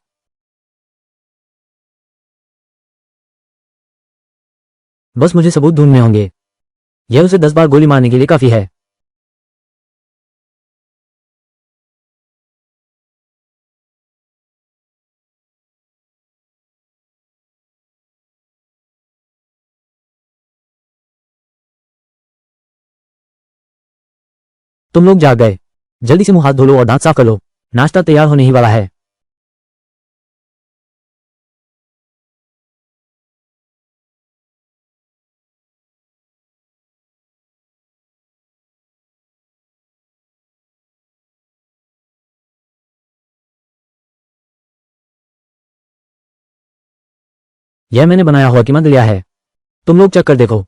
बस मुझे सबूत ढूंढने होंगे, यह उसे 10 बार गोली मारने के लिए काफी है। तुम लोग जाग गए, जल्दी से मुंह हाथ धो लो और दांत साफ कर लो, नाश्ता तैयार होने ही वाला है। यह मैंने बनाया हुआ कीमत लिया है, तुम लोग चेक कर देखो।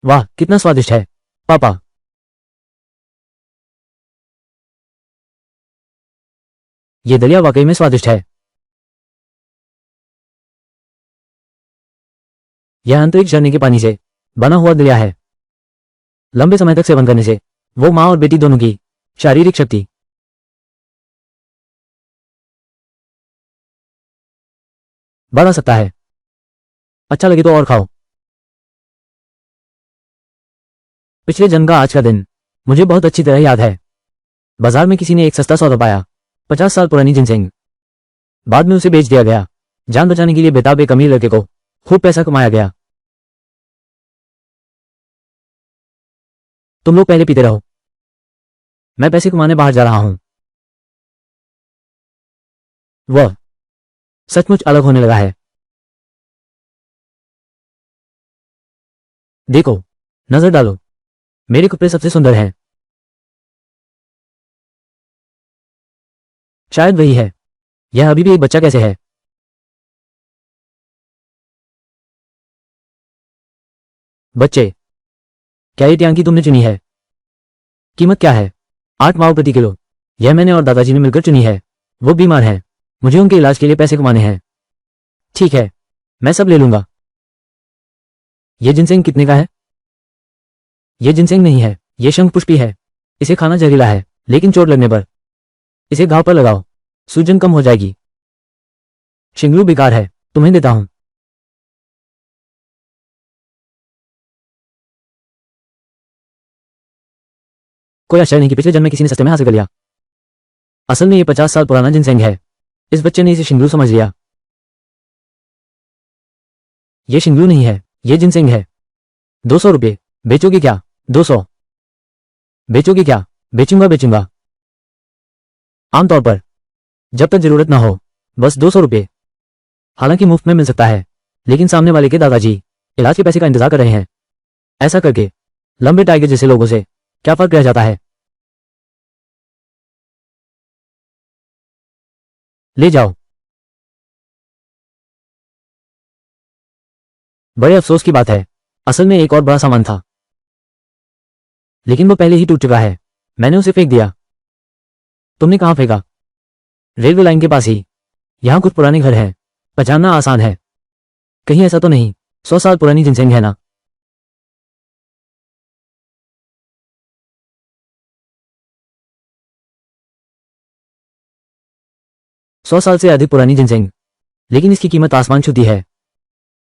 वाह कितना स्वादिष्ट है। पापा, ये दलिया वाकई में स्वादिष्ट है। यह अंतरिक्ष झरने के पानी से बना हुआ दलिया है। लंबे समय तक सेवन करने से वो माँ और बेटी दोनों की शारीरिक शक्ति बढ़ा सकता है। अच्छा लगे तो और खाओ। पिछले जन्म का आज का दिन मुझे बहुत अच्छी तरह याद है। बाजार में किसी ने एक सस्ता सौदा पाया, 50 साल पुरानी जिनसेंग। बाद में उसे बेच दिया गया। जान बचाने के लिए बेताब एक अमीर लड़के को खूब पैसा कमाया गया। तुम लोग पहले पीते रहो, मैं पैसे कमाने बाहर जा रहा हूं। वह सचमुच अलग होने लगा है। देखो, नजर डालो, मेरे कपड़े सबसे सुंदर हैं। शायद वही है। यह अभी भी एक बच्चा कैसे है? बच्चे, क्या ये ट्यांकी तुमने चुनी है? कीमत क्या है? 8 पाव प्रति किलो। यह मैंने और दादाजी ने मिलकर चुनी है। वो बीमार हैं, मुझे उनके इलाज के लिए पैसे कमाने हैं। ठीक है, मैं सब ले लूंगा। यह जिनसेंग कितने का है? यह जिनसेंग नहीं है, यह शंख पुष्पी है। इसे खाना जहरीला है, लेकिन चोट लगने पर इसे घाव पर लगाओ, सूजन कम हो जाएगी। शिंगलू बेकार है, तुम्हें देता हूं। कोई आश्चर्य नहीं कि पिछले जन्म में किसी ने सस्ते में हासिल कर लिया। असल में ये 50 साल पुराना जिनसेंग है। इस बच्चे ने इसे शिंगलू समझ लिया। ये शिंगलू नहीं है, ये जिनसेंग है। 200 रुपये। बेचोगे क्या? 200। बेचोगे क्या? बेचूंगा बेचूंगा। आमतौर पर जब तक जरूरत ना हो, बस 200 रुपये। हालांकि मुफ्त में मिल सकता है, लेकिन सामने वाले के दादाजी इलाज के पैसे का इंतजार कर रहे हैं। ऐसा करके लंबे टाइगर जैसे लोगों से क्या फर्क रह जाता है? ले जाओ। बड़े अफसोस की बात है, असल में एक और बड़ा सामान था, लेकिन वो पहले ही टूट चुका है। मैंने उसे फेंक दिया। तुमने कहाँ फेंका? रेलवे लाइन के पास ही। यहाँ कुछ पुराने घर हैं, पहचानना आसान है। कहीं ऐसा तो नहीं 100 साल पुरानी जिनसेंग है ना? सौ साल से अधिक पुरानी जिनसेंग, लेकिन इसकी कीमत आसमान छूती है।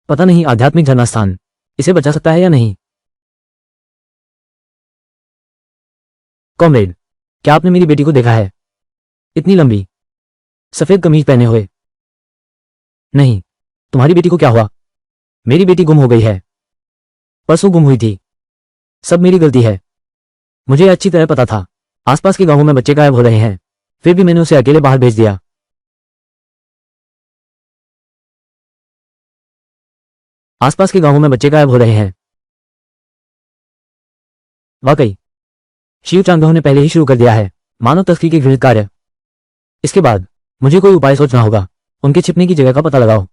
पता नहीं आध्यात्मिक झरना स्थान इसे बचा सकता है या नहीं। कॉमरेड, क्या आपने मेरी बेटी को देखा है? इतनी लंबी सफेद कमीज पहने हुए। नहीं। तुम्हारी बेटी को क्या हुआ? मेरी बेटी गुम हो गई है। परसों गुम हुई थी। सब मेरी गलती है। मुझे अच्छी तरह पता था आसपास के गांवों में बच्चे गायब हो रहे हैं, फिर भी मैंने उसे अकेले बाहर भेज दिया। आसपास के गांवों में बच्चे गायब हो रहे हैं। वाकई, शिव चांगहो ने पहले ही शुरू कर दिया है मानव तस्करी के घृणित कार्य। इसके बाद मुझे कोई उपाय सोचना होगा। उनके छिपने की जगह का पता लगाओ।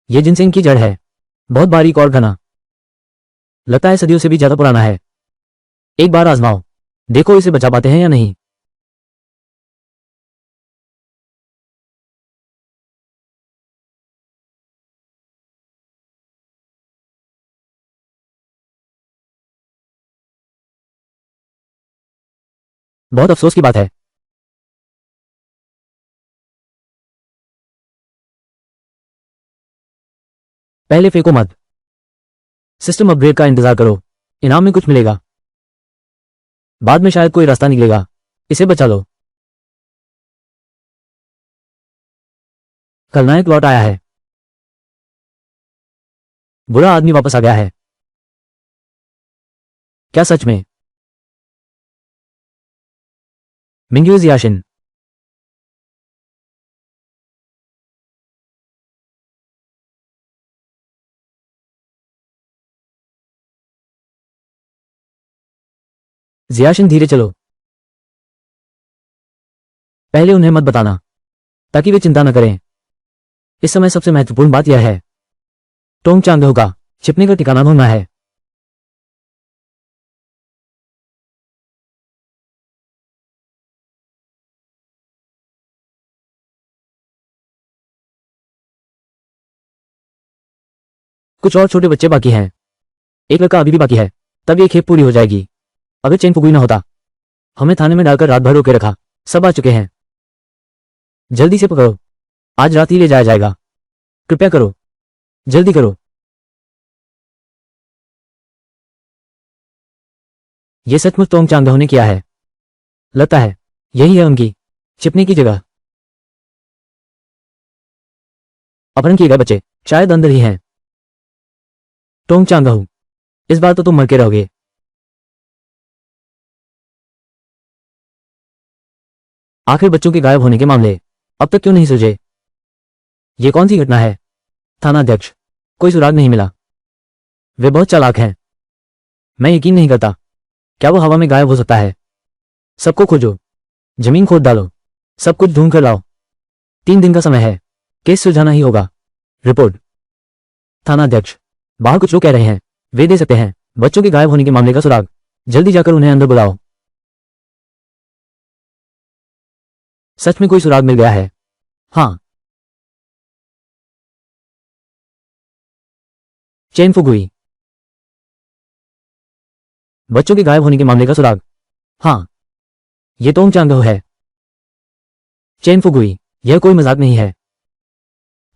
यह जिनसेंग की जड़ है, बहुत बारीक और घना। लगता है सदियों से भी ज्यादा पुराना है। एक बार आजमाओ, देखो इसे बचा पाते हैं या नहीं। बहुत अफसोस की बात है। पहले फेंको मत। सिस्टम अपग्रेड का इंतजार करो, इनाम में कुछ मिलेगा। बाद में शायद कोई रास्ता निकलेगा। इसे बचा लो। खलनायक लौट आया है। बुरा आदमी वापस आ गया है। क्या सच में? मिंग्यू जियाशिन। जियाशिन धीरे चलो, पहले उन्हें मत बताना ताकि वे चिंता न करें। इस समय सबसे महत्वपूर्ण बात यह है टोंग चांगहो का छिपने का ठिकाना ढूंढना है। कुछ और छोटे बच्चे बाकी हैं, एक लड़का अभी भी बाकी है, तब ये खेप पूरी हो जाएगी। अगर चेन फुगुई ना होता, हमें थाने में डालकर रात भर रोके रखा। सब आ चुके हैं, जल्दी से पकड़ो, आज रात ही ले जाया जाएगा। कृपया करो, जल्दी करो। ये सचमुच तोंग चांगहो ने किया है, लगता है यही है उनकी छिपने की जगह। अपहरण किए गए बच्चे शायद अंदर ही हैं। टोंग चांगहो, इस बार तो तुम मर के रहोगे। आखिर बच्चों के गायब होने के मामले अब तक क्यों नहीं सुलझे? ये कौन सी घटना है? थानाध्यक्ष, कोई सुराग नहीं मिला। वे बहुत चालाक हैं, मैं यकीन नहीं करता। क्या वो हवा में गायब हो सकता है? सबको खोजो, जमीन खोद डालो, सब कुछ ढूंढ कर लाओ। 3 दिन का समय है, केस सुलझाना ही होगा। रिपोर्ट। थानाध्यक्ष, बाहर कुछ लोग कह रहे हैं वे दे सकते हैं बच्चों के गायब होने के मामले का सुराग। जल्दी जाकर उन्हें अंदर बुलाओ। सच में कोई सुराग मिल गया है? हाँ, चेन फुगुई। बच्चों के गायब होने के मामले का सुराग। हाँ, ये तोंग चांगहो है। चेन फुगुई, यह कोई मजाक नहीं है।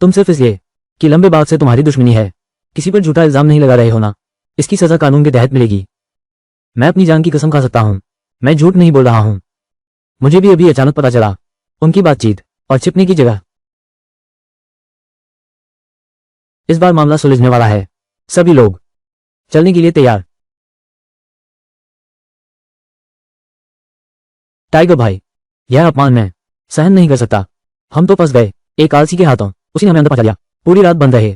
तुम सिर्फ इसलिए कि लंबे बाग से तुम्हारी दुश्मनी है किसी पर झूठा इल्जाम नहीं लगा रहे हो ना। इसकी सजा कानून के तहत मिलेगी। मैं अपनी जान की कसम खा सकता हूं, मैं झूठ नहीं बोल रहा हूं। मुझे भी अभी अचानक पता चला उनकी बातचीत और छिपने की जगह। इस बार मामला सुलझने वाला है। सभी लोग चलने के लिए तैयार। टाइगर भाई, यह अपमान मैं सहन नहीं कर सकता। हम तो फंस गए एक आलसी के हाथों। उसी ने हमें अंदर पहुंचा दिया। पूरी रात बंद रहे।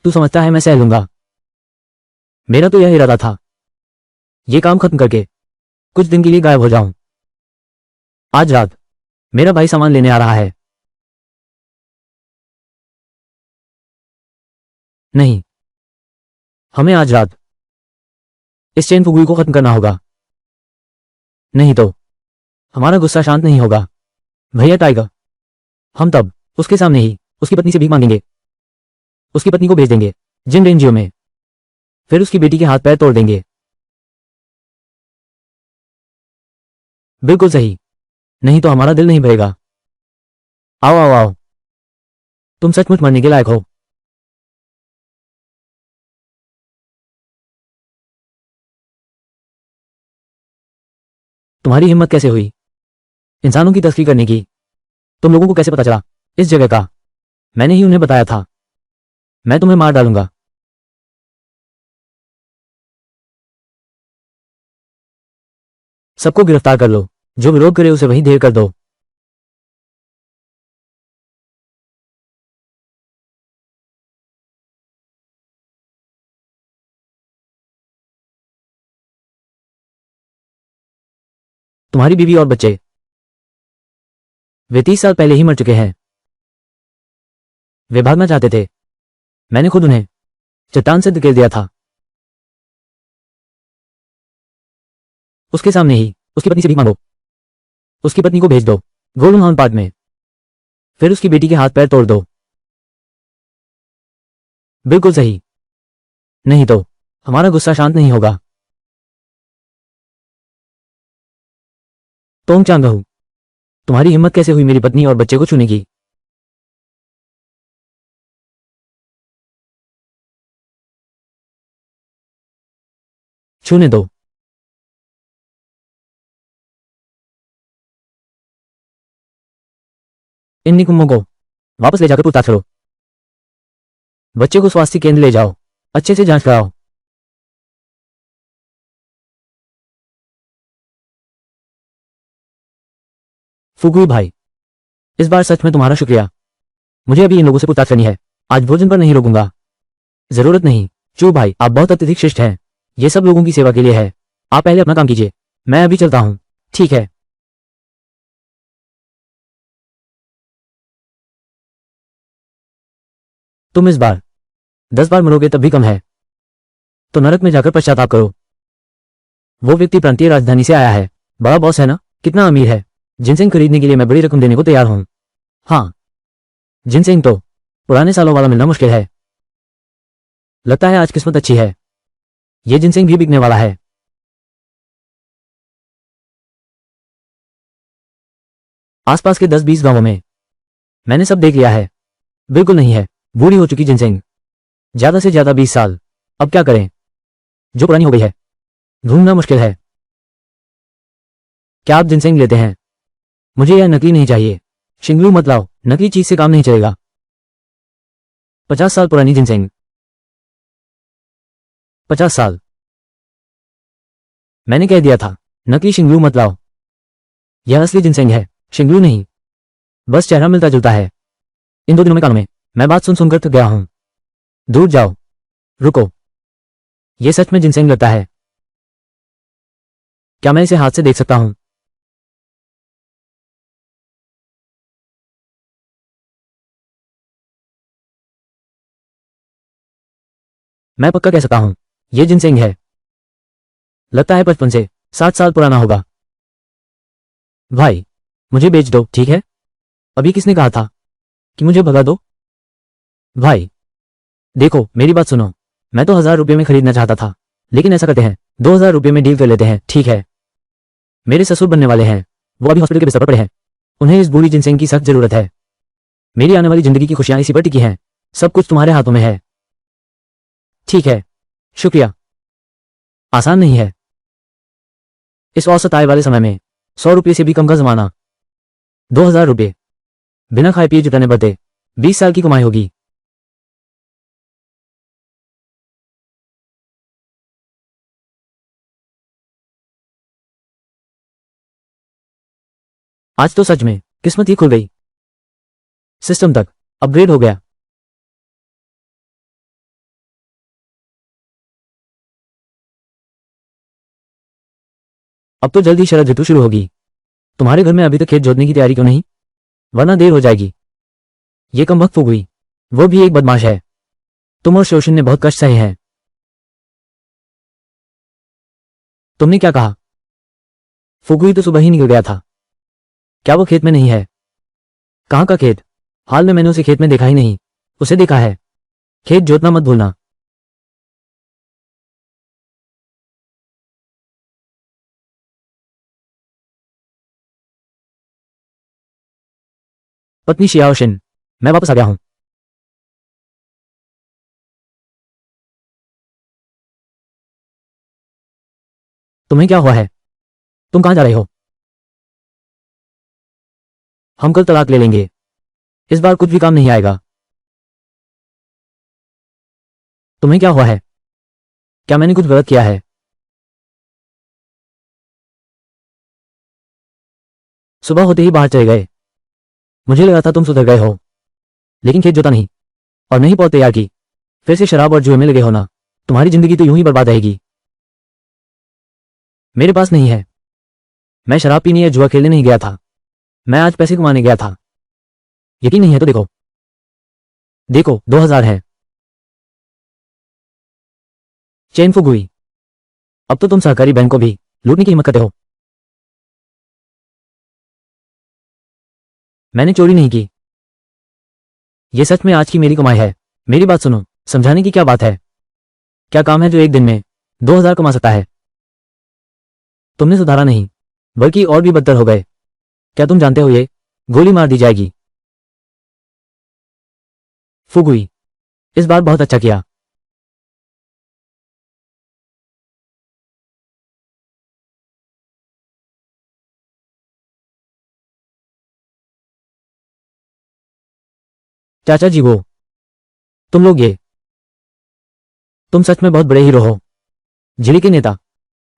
तू समझता है मैं सह लूंगा? मेरा तो यह इरादा था, ये काम खत्म करके कुछ दिन के लिए गायब हो जाऊं। आज रात मेरा भाई सामान लेने आ रहा है। नहीं, हमें आज रात इस चेन फुगुई को खत्म करना होगा, नहीं तो हमारा गुस्सा शांत नहीं होगा। भैया टाइगर, हम तब उसके सामने ही उसकी पत्नी से भीख मांगेंगे। उसकी पत्नी को भेज देंगे जिन रेंजियो में, फिर उसकी बेटी के हाथ पैर तोड़ देंगे। बिल्कुल सही, नहीं तो हमारा दिल नहीं भरेगा। आओ आओ आओ, तुम सचमुच मरने के लायक हो। तुम्हारी हिम्मत कैसे हुई इंसानों की तस्करी करने की? तुम लोगों को कैसे पता चला इस जगह का? मैंने ही उन्हें बताया था। मैं तुम्हें मार डालूंगा। सबको गिरफ्तार कर लो, जो विरोध करे उसे वहीं ढेर कर दो। तुम्हारी बीवी और बच्चे, वे 30 साल पहले ही मर चुके हैं। वे भागना चाहते थे, मैंने खुद उन्हें चट्टान से धकेल दिया था। उसके सामने ही उसकी पत्नी से भीख मांगो। उसकी पत्नी को भेज दो गोल्डन हॉर्न पार्क में, फिर उसकी बेटी के हाथ पैर तोड़ दो। बिल्कुल सही, नहीं तो हमारा गुस्सा शांत नहीं होगा। तोंग चांगहो, तुम्हारी हिम्मत कैसे हुई मेरी पत्नी और बच्चे को छूने की? छूने दो। इन निकुम्मों को वापस ले जाकर पूछताछ करो। बच्चे को स्वास्थ्य केंद्र ले जाओ, अच्छे से जांच कराओ। फुगुई भाई, इस बार सच में तुम्हारा शुक्रिया। मुझे अभी इन लोगों से पूछताछ करनी है। आज भोजन पर नहीं रोकूंगा। जरूरत नहीं। चू भाई, आप बहुत अत्यधिक शिष्ट हैं। ये सब लोगों की सेवा के लिए है। आप पहले अपना काम कीजिए, मैं अभी चलता हूं। ठीक है। तुम इस बार 10 बार मरोगे तब भी कम है, तो नरक में जाकर पश्चाताप करो। वो व्यक्ति प्रांतीय राजधानी से आया है, बड़ा बॉस है ना, कितना अमीर है। जिनसेंग खरीदने के लिए मैं बड़ी रकम देने को तैयार हूं। हाँ, जिनसेंग तो पुराने सालों वाला मिलना मुश्किल है। लगता है आज किस्मत अच्छी है, ये जिनसेंग भी बिकने वाला है। आसपास के 10-20 गांवों में मैंने सब देख लिया है। बिल्कुल नहीं है, बूढ़ी हो चुकी जिनसेंग, ज्यादा से ज्यादा 20 साल। अब क्या करें, जो पुरानी हो गई है ढूंढना मुश्किल है। क्या आप जिनसेंग लेते हैं? मुझे यह नकली नहीं चाहिए। शिंगलू मत लाओ, नकली चीज से काम नहीं चलेगा। 50 साल पुरानी जिनसेंग। 50 साल। मैंने कह दिया था, नकली शिंगलू मत लाओ। यह असली जिनसेंग है, शिंगलू नहीं। बस चेहरा मिलता जुलता है। इन 2 दिनों में कानों में मैं बात सुन सुनकर थक गया हूं। दूर जाओ। रुको, यह सच में जिनसेंग लगता है। क्या मैं इसे हाथ से देख सकता हूं? मैं पक्का कह सकता हूं, यह जिनसेंग है। लगता है 55 से 60 साल पुराना होगा। भाई, मुझे बेच दो, ठीक है? अभी किसने कहा था कि मुझे भगा दो? भाई, देखो मेरी बात सुनो। मैं तो 1000 रुपये में खरीदना चाहता था, लेकिन ऐसा करते हैं, 2000 रुपये में डील कर लेते हैं, ठीक है? मेरे ससुर बनने वाले हैं, वो अभी हॉस्पिटल के बिस्तर पर पड़े हैं। उन्हें इस बूढ़ी जिनसेंग की सख्त जरूरत है। मेरी आने वाली जिंदगी की खुशियां इसी पर टिकी हैं। सब कुछ तुम्हारे हाथों में है। ठीक है, शुक्रिया। आसान नहीं है इस औसत आय वाले समय में। 100 रुपये से भी कम का जमाना। 2000 रुपये बिना खाए पिए जुटाने पड़ते, 20 साल की कमाई होगी। आज तो सच में किस्मत ही खुल गई। सिस्टम तक अपग्रेड हो गया। अब तो जल्द ही शरद ऋतु शुरू होगी। तुम्हारे घर में अभी तक खेत जोतने की तैयारी क्यों नहीं? वरना देर हो जाएगी। ये कमबख्त फुगुई, वो भी एक बदमाश है। तुम और शोशन ने बहुत कष्ट सहे हैं। तुमने क्या कहा? फुगुई तो सुबह ही निकल गया था। क्या वो खेत में नहीं है? कहाँ का खेत? हाल में मैंने उसे खेत में देखा ही नहीं। उसे देखा है। खेत जोतना मत भूलना। पत्नी शियाओशिन, मैं वापस आ गया हूं। तुम्हें क्या हुआ है? तुम कहां जा रहे हो? हम कल तलाक ले लेंगे। इस बार कुछ भी काम नहीं आएगा। तुम्हें क्या हुआ है? क्या मैंने कुछ गलत किया है? सुबह होते ही बाहर चले गए। मुझे लगा था तुम सुधर गए हो, लेकिन खेत जोता नहीं और नहीं पौध तैयार की। फिर से शराब और जुए में लगे हो ना। तुम्हारी जिंदगी तो यूं ही बर्बाद रहेगी। मेरे पास नहीं है। मैं शराब पीने या जुआ खेलने नहीं गया था। मैं आज पैसे कमाने गया था। यकीन नहीं है तो देखो। देखो, 2000 है। चेन फुगुई, अब तो तुम सहकारी बैंक को भी लूटने की हिम्मत करते हो। मैंने चोरी नहीं की। यह सच में आज की मेरी कमाई है। मेरी बात सुनो, समझाने की क्या बात है? क्या काम है जो एक दिन में 2000 कमा सकता है? तुमने सुधारा नहीं, बल्कि और भी बदतर हो गए। क्या तुम जानते हो ये गोली मार दी जाएगी? फुगुई, इस बार बहुत अच्छा किया। चाचा जी वो, तुम लोग ये, तुम सच में बहुत बड़े हीरो हो। जिले के नेता,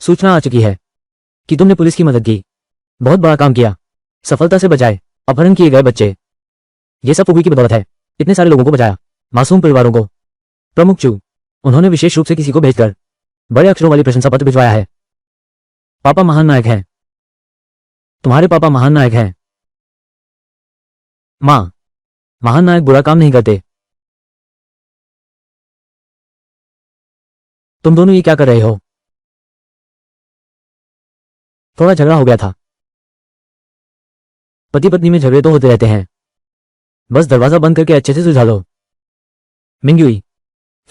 सूचना आ चुकी है कि तुमने पुलिस की मदद की। बहुत बड़ा काम किया। सफलता से बचाए अपहरण किए गए बच्चे। ये सब फुगुई की बदौलत है। इतने सारे लोगों को बचाया, मासूम परिवारों को। प्रमुख चू, उन्होंने विशेष रूप से किसी को भेजकर बड़े अक्षरों वाली प्रशंसा पत्र भिजवाया है। पापा महान नायक हैं। तुम्हारे पापा महान नायक हैं। माँ, महान नायक बुरा काम नहीं करते। तुम दोनों ये क्या कर रहे हो? थोड़ा झगड़ा हो गया था। पति पत्नी में झगड़े तो होते रहते हैं, बस दरवाजा बंद करके अच्छे से सुलझा लो। मिंग्युई,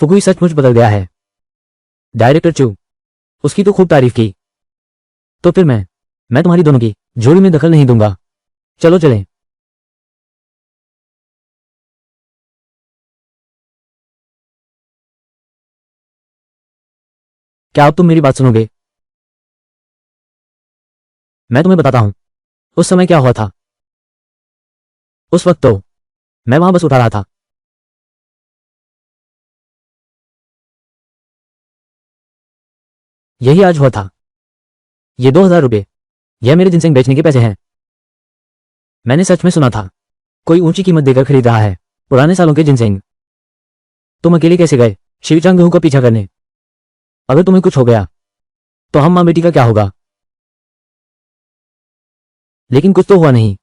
फुगुई सचमुच बदल गया है। डायरेक्टर चू, उसकी तो खूब तारीफ की। तो फिर मैं तुम्हारी दोनों की जोड़ी में दखल नहीं दूंगा। चलो चलें। क्या अब तुम मेरी बात सुनोगे? मैं तुम्हें बताता हूं उस समय क्या हुआ था। उस वक्त तो मैं वहां बस उठा रहा था। यही आज हुआ था। ये 2000 रुपये, यह मेरे जिनसेंग बेचने के पैसे हैं। मैंने सच में सुना था कोई ऊंची कीमत देकर खरीद रहा है पुराने सालों के जिनसेंग। तुम अकेले कैसे गए शिवचांग का पीछा करने? अगर तुम्हें कुछ हो गया तो हम मां बेटी का क्या होगा? लेकिन कुछ तो हुआ नहीं।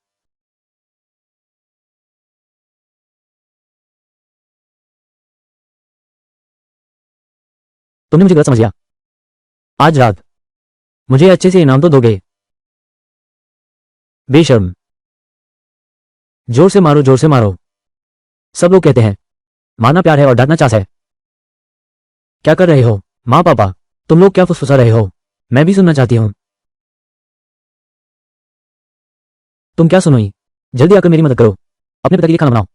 तुमने मुझे गलत समझ लिया। आज रात मुझे अच्छे से इनाम तो दोगे? बेशर्म। जोर से मारो, जोर से मारो। सब लोग कहते हैं मारना प्यार है और डांटना चास है। क्या कर रहे हो माँ पापा? तुम लोग क्या फुसफुसा रहे हो? मैं भी सुनना चाहती हूँ। तुम क्या सुनोई? जल्दी आकर मेरी मदद करो। अपने पिता के लिए खाना बनाओ।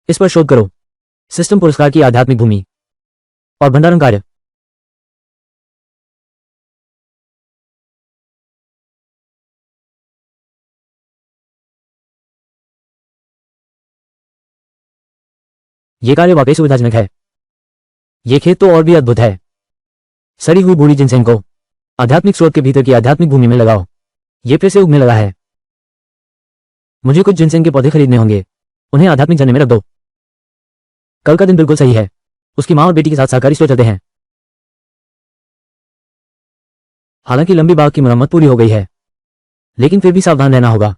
इस पर शोध करो। सिस्टम पुरस्कार की आध्यात्मिक भूमि और भंडारण कार्य। यह कार्य वाकई सुविधाजनक है। यह खेत तो और भी अद्भुत है। सड़ी हुई बूढ़ी जिनसेंग को आध्यात्मिक स्रोत के भीतर की आध्यात्मिक भूमि में लगाओ। यह फिर से उगने लगा है। मुझे कुछ जिनसेंग के पौधे खरीदने होंगे। उन्हें आध्यात्मिक झरने में रख दो। कल का दिन बिल्कुल सही है। उसकी माँ और बेटी के साथ सहकारी स्टोर चलते हैं। हालांकि लंबी बाग की मरम्मत पूरी हो गई है, लेकिन फिर भी सावधान रहना होगा।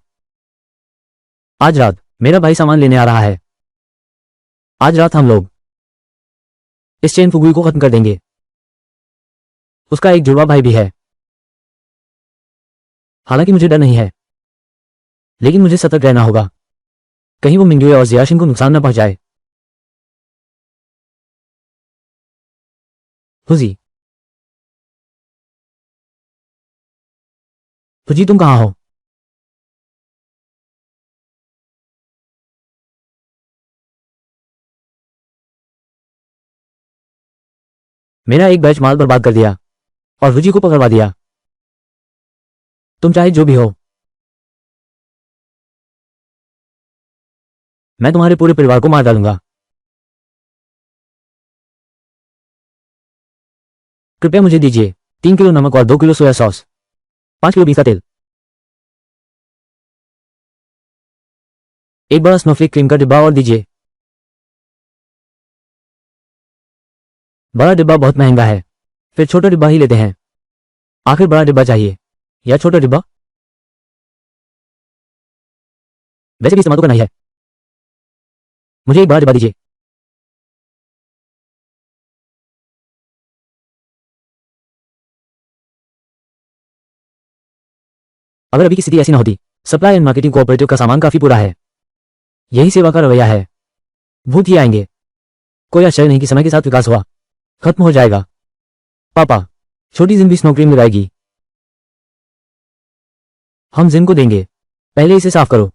आज रात मेरा भाई सामान लेने आ रहा है। आज रात हम लोग इस चेन फुगुई को खत्म कर देंगे। उसका एक जुड़वा भाई भी है। हालांकि मुझे डर नहीं है, लेकिन मुझे सतर्क रहना होगा कहीं वो मिंग्युए और जियाशिन को नुकसान न पहुंचाए। हुजी, हुजी तुम कहां हो? मेरा एक बैच माल बर्बाद कर दिया और हुजी को पकड़वा दिया। तुम चाहे जो भी हो, मैं तुम्हारे पूरे परिवार को मार डालूंगा। कृपया मुझे दीजिए 3 किलो नमक और 2 kilo soya sauce, 5 kilo beef का तेल, एक बड़ा स्नोफ्लेक क्रीम का डिब्बा और दीजिए। बड़ा डिब्बा बहुत महंगा है, फिर छोटा डिब्बा ही लेते हैं। आखिर बड़ा डिब्बा चाहिए या छोटा डिब्बा? वैसे भी इस्तेमाल तो करना ही है। मुझे एक बड़ा डिब्बा दीजिए। अगर अभी की स्थिति ऐसी ना होती, सप्लाई एंड मार्केटिंग कोऑपरेटिव का सामान काफी पूरा है। यही सेवा का रवैया है। भूत ही आएंगे। कोई आश्चर्य नहीं कि समय के साथ विकास हुआ खत्म हो जाएगा। पापा, छोटी जिन भी स्नो क्रीम लगाएगी। हम जिन को देंगे। पहले इसे साफ करो।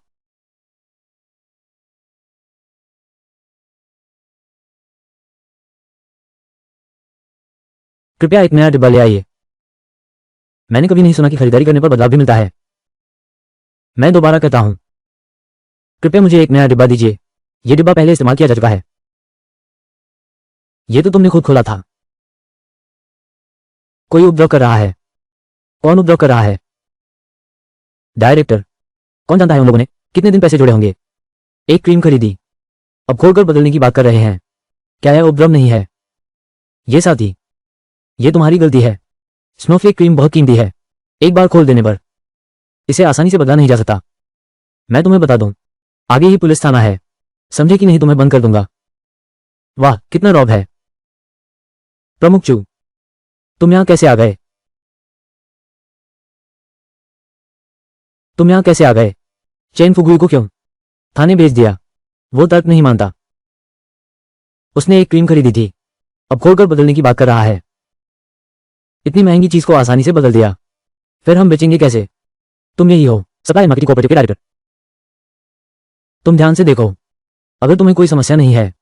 कृपया एक नया डिब्बा ले आइए। मैंने कभी नहीं सुना कि खरीदारी करने पर बदलाव भी मिलता है। मैं दोबारा कहता हूं, कृपया मुझे एक नया डिब्बा दीजिए। यह डिब्बा पहले इस्तेमाल किया जा चुका है। यह तो तुमने खुद खोला था। कोई उपद्रव कर रहा है। कौन उपद्रव कर रहा है? डायरेक्टर, कौन जानता है उन लोगों ने कितने दिन पैसे जोड़े होंगे? एक क्रीम खरीदी, अब खोलकर बदलने की बात कर रहे हैं। क्या यह उपद्रव नहीं है? ये साथी, ये तुम्हारी गलती है। स्नोफ्लेक क्रीम बहुत कीमती है। एक बार खोल देने पर इसे आसानी से बदला नहीं जा सकता। मैं तुम्हें बता दूं, आगे ही पुलिस थाना है, समझे कि नहीं? तुम्हें बंद कर दूंगा। वाह, कितना रौब है। प्रमुख चू, तुम यहां कैसे आ गए? तुम यहां कैसे आ गए? चेन फुगुई को क्यों थाने भेज दिया? वो तर्क नहीं मानता। उसने एक क्रीम खरीदी थी, अब खोलकर बदलने की बात कर रहा है। इतनी महंगी चीज को आसानी से बदल दिया, फिर हम बेचेंगे कैसे? तुम यही हो, सप्लाई मार्केटिंग कोऑपरेटिव के डायरेक्टर। तुम ध्यान से देखो, अगर तुम्हें कोई समस्या नहीं है,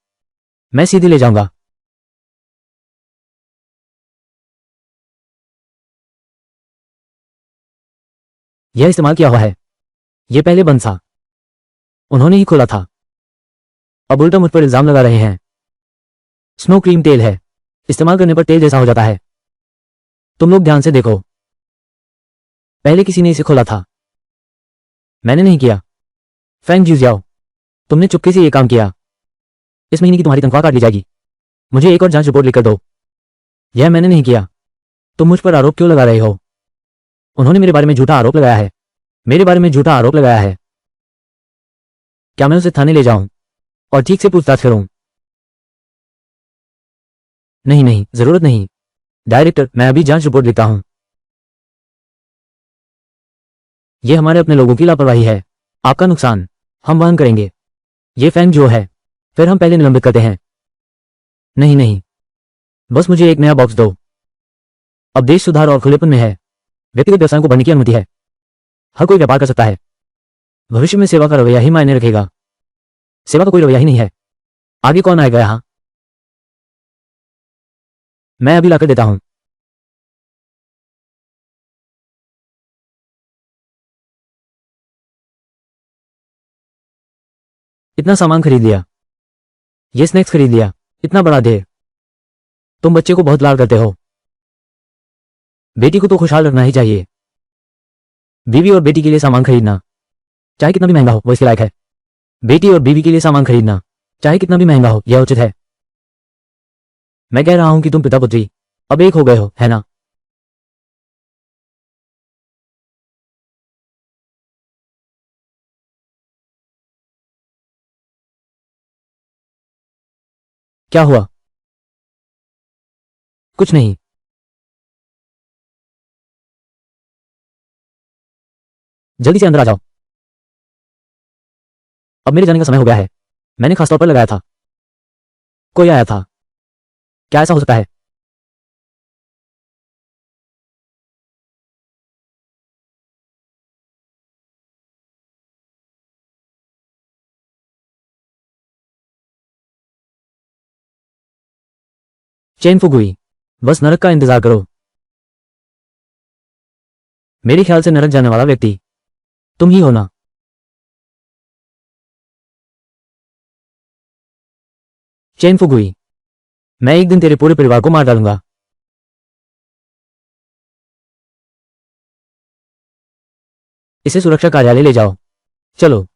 मैं सीधे ले जाऊंगा। यह इस्तेमाल किया हुआ है, यह पहले बंद था, उन्होंने ही खोला था, अब उल्टा मुझ पर इल्जाम लगा रहे हैं। स्नो क्रीम तेल है, इस्तेमाल करने पर तेल जैसा हो जाता है। तुम लोग ध्यान से देखो, पहले किसी ने इसे खोला था, मैंने नहीं किया। फैंग जू जाओ, तुमने चुपके से यह काम किया। इस महीने की तुम्हारी तनख्वाह काट ली जाएगी। मुझे एक और जांच रिपोर्ट लिखकर दो। यह मैंने नहीं किया। तुम मुझ पर आरोप क्यों लगा रहे हो? उन्होंने मेरे बारे में झूठा आरोप लगाया है। मेरे बारे में झूठा आरोप लगाया है। क्या मैं उसे थाने ले जाऊं और ठीक से पूछताछ करूं? नहीं नहीं, जरूरत नहीं। डायरेक्टर, मैं अभी जांच रिपोर्ट लिखता हूं। यह हमारे अपने लोगों की लापरवाही है। आपका नुकसान हम वहन करेंगे। ये फैंग जो है, फिर हम पहले निलंबित करते हैं। नहीं नहीं, बस मुझे एक नया बॉक्स दो। अब देश सुधार और खुलेपन में है, व्यक्तिगत व्यवसायों को बढ़ने की अनुमति है। हर कोई व्यापार कर सकता है। भविष्य में सेवा का रवैया ही मायने रखेगा। सेवा का कोई रवैया ही नहीं है। आगे कौन आएगा यहां? मैं अभी लाकर देता हूं। इतना सामान खरीद लिया, ये स्नैक्स खरीद लिया, इतना बड़ा ढेर। तुम बच्चे को बहुत लाड करते हो। बेटी को तो खुशहाल रखना ही चाहिए। बीवी और बेटी के लिए सामान खरीदना, चाहे कितना भी महंगा हो, वो इसके लायक है। बेटी और बीवी के लिए सामान खरीदना, चाहे कितना भी महंगा हो, यह उचित है। मैं कह रहा हूं कि तुम पिता पुत्री अब एक हो गए हो, है ना? क्या हुआ? कुछ नहीं। जल्दी से अंदर आ जाओ। अब मेरे जाने का समय हो गया है। मैंने खासतौर पर लगाया था। कोई आया था? क्या ऐसा हो सकता है? चेन फुगुई, बस नरक का इंतजार करो। मेरे ख्याल से नरक जाने वाला व्यक्ति तुम ही हो ना? चेन फुगुई, मैं एक दिन तेरे पूरे परिवार को मार डालूंगा। इसे सुरक्षा कार्यालय ले जाओ। चलो।